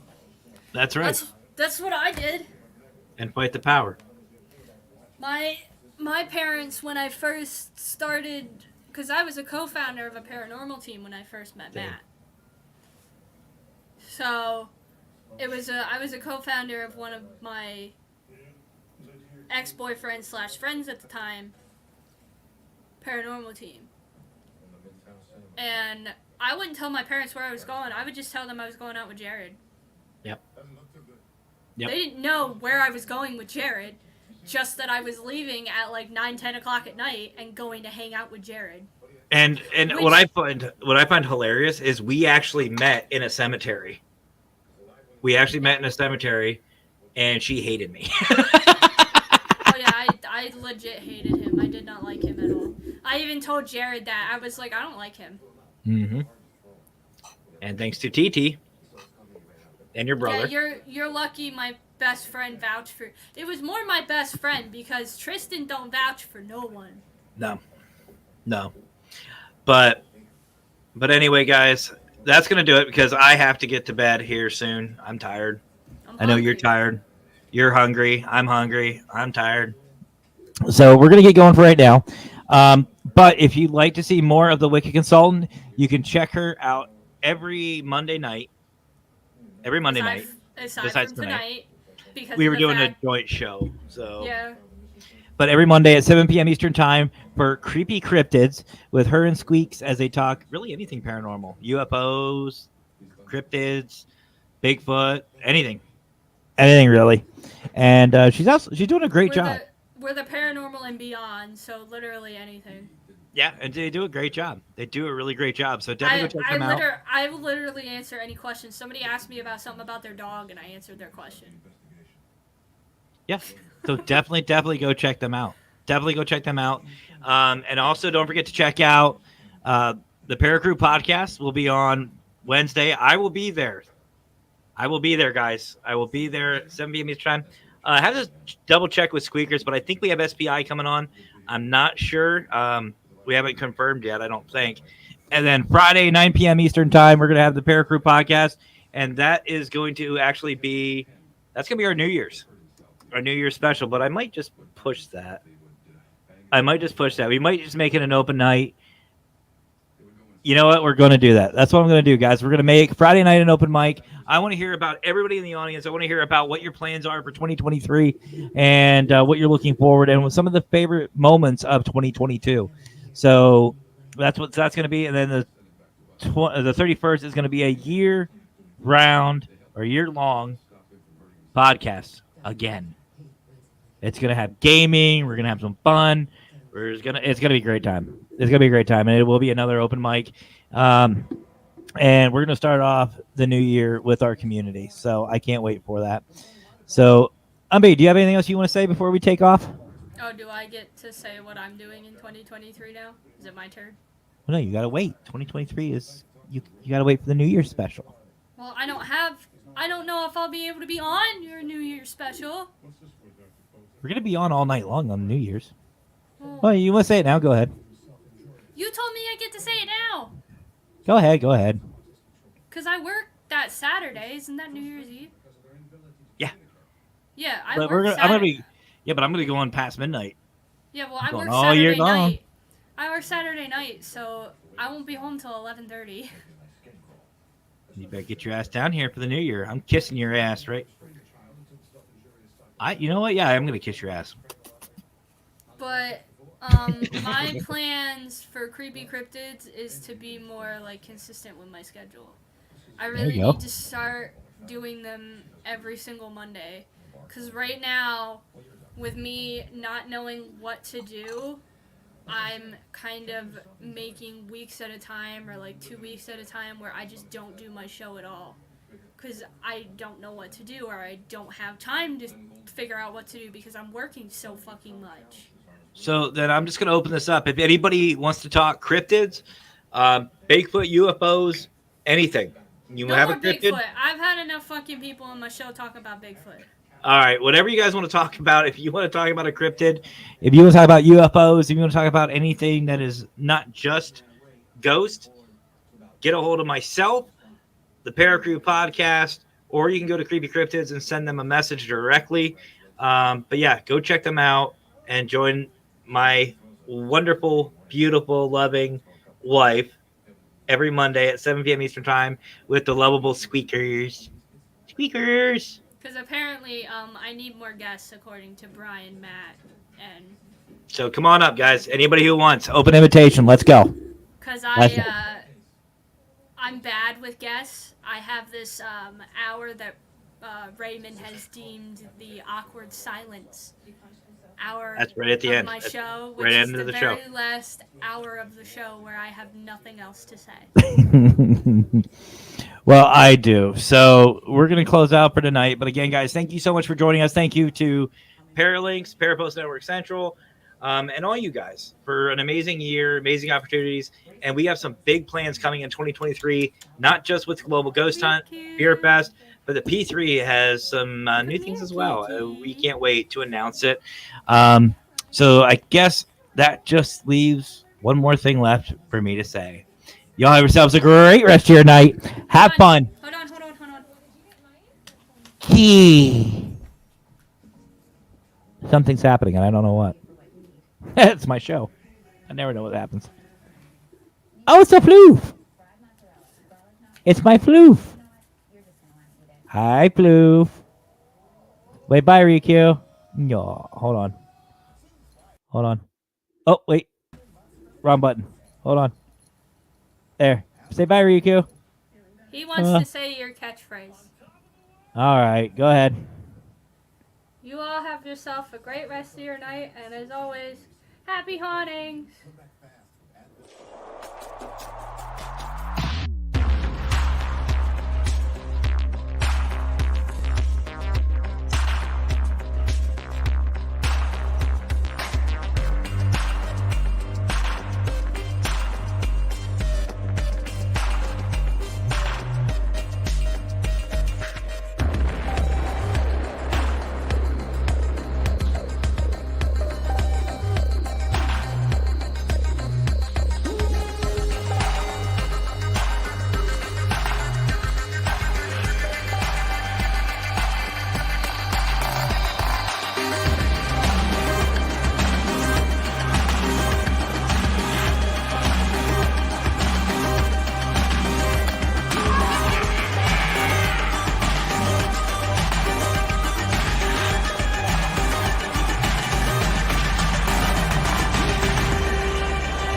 That's right. That's what I did. And fight the power. My parents, when I first started, because I was a co-founder of a paranormal team when I first met Matt. So, I was a co-founder of one of my ex-boyfriends / friends at the time, paranormal team. And I wouldn't tell my parents where I was going. I would just tell them I was going out with Jared. Yep. They didn't know where I was going with Jared, just that I was leaving at like 9-10 o'clock at night and going to hang out with Jared. And what I find hilarious is we actually met in a cemetery. And she hated me. Oh yeah, I legit hated him. I did not like him at all. I even told Jared that. I was like, I don't like him. Mm-hmm. And thanks to TT and your brother. Yeah, you're lucky my best friend vouched for... It was more my best friend because Tristan don't vouch for no one. No. But anyway, guys, that's going to do it because I have to get to bed here soon. I'm tired. I know you're tired. You're hungry. I'm hungry. I'm tired. So we're going to get going for right now. But if you'd like to see more of the Wicca Consultant, you can check her out every Monday night. Aside from tonight. Because we were doing a joint show. So yeah. But every Monday at 7 p.m. Eastern Time for Creepy Cryptids with her and Squeaks as they talk really anything paranormal. UFOs, cryptids, Bigfoot, anything. Anything really. And she's doing a great job. We're the paranormal and beyond, so literally anything. Yeah, and they do a great job. They do a really great job. So definitely go check them out. I will literally answer any question. Somebody asked me about something about their dog, and I answered their question. Yeah. So definitely go check them out. Definitely go check them out. And also don't forget to check out the Para-Prob Podcast. Will be on Wednesday. I will be there. Guys. I will be there at 7 p.m. Eastern time. I have to double check with Squeakers, but I think we have SPI coming on. I'm not sure. We haven't confirmed yet, I don't think. And then Friday, 9 p.m. Eastern time, we're going to have the Para-Prob Podcast. And that is going to actually be – that's going to be our New Year's special. But I might just push that. We might just make it an open night. You know what? We're going to do that. That's what I'm going to do, guys. We're going to make Friday night an open mic. I want to hear about everybody in the audience. I want to hear about what your plans are for 2023 and what you're looking forward and some of the favorite moments of 2022. So that's what that's going to be. And then the 31st is going to be a year-round or year-long podcast again. It's going to have gaming. We're going to have some fun. It's going to be a great time. It's going to be a great time, and it will be another open mic. And we're going to start off the new year with our community. So I can't wait for that. So, Umbi, do you have anything else you want to say before we take off? Oh, do I get to say what I'm doing in 2023 now? Is it my turn? Well, no, you got to wait. 2023 is you got to wait for the New Year's special. Well, I don't know if I'll be able to be on your New Year's special. We're going to be on all night long on New Year's. Well, Well, you want to say it now? Go ahead. you told me I get to say it now. Go ahead. Because I work that Saturday. Isn't that New Year's Eve? Yeah. Yeah, I But work I'm Saturday. going to go on past midnight. Yeah, well, I going work all year Saturday long. night. I work Saturday night, so I won't be home till 11:30. You better get your ass down here for the New Year. I'm kissing your ass, right? You know what? Yeah, I'm going to kiss your ass. But my plans for Creepy Cryptids is to be more like consistent with my schedule. I There really you go. need to start doing them every single Monday. Because right now, with me not knowing what to do, I'm kind of making weeks at a time or like 2 weeks at a time where I just don't do my show at all. Because I don't know what to do or I don't have time to figure out what to do because I'm working so fucking much. So then I'm just going to open this up. If anybody wants to talk cryptids, Bigfoot, UFOs, anything. You No have more a cryptid? Bigfoot. I've had enough fucking people on my show talk about Bigfoot. All right, whatever you guys want to talk about. If you want to talk about a cryptid, if you want to talk about UFOs, if you want to talk about anything that is not just ghost, get a hold of myself, the Para-Prob Podcast, or you can go to Creepy Cryptids and send them a message directly. But yeah, go check them out and join my wonderful, beautiful, loving wife every Monday at 7 p.m. Eastern Time with the lovable Squeakers. Squeakers! Because apparently I need more guests according to Brian, Matt, and... So come on up, guys. Anybody who wants. Open invitation. Let's go. Because That's it. I'm bad with guests. I have this hour that Raymond has deemed the awkward silence hour That's right at the of end. my That's show, which right is end the of the show. very last hour of the show where I have nothing else to say. Well, I do. So we're going to close out for tonight. But again, guys, thank you so much for joining us. Thank you to Paralinks, Parapost Network Central, and all you guys for an amazing year, amazing opportunities. And we have some big plans coming in 2023, not just with Global Ghost Hunt, Beer Fest, but the P3 has some new things as well. We can't wait to announce it. So I guess that just leaves one more thing left for me to say. Y'all have yourselves a great rest of your night. Have fun. Hold on. Key. Something's happening, and I don't know what. It's my show. I never know what happens. Oh, it's a floof. It's my floof. Hi, floof. Wait, bye, Ryukyu. No, hold on. Oh, wait. Wrong button. Hold on. There. Say bye, Ryukyu. He wants to say your catchphrase. All right, go ahead. You all have yourself a great rest of your night, and as always, happy hauntings!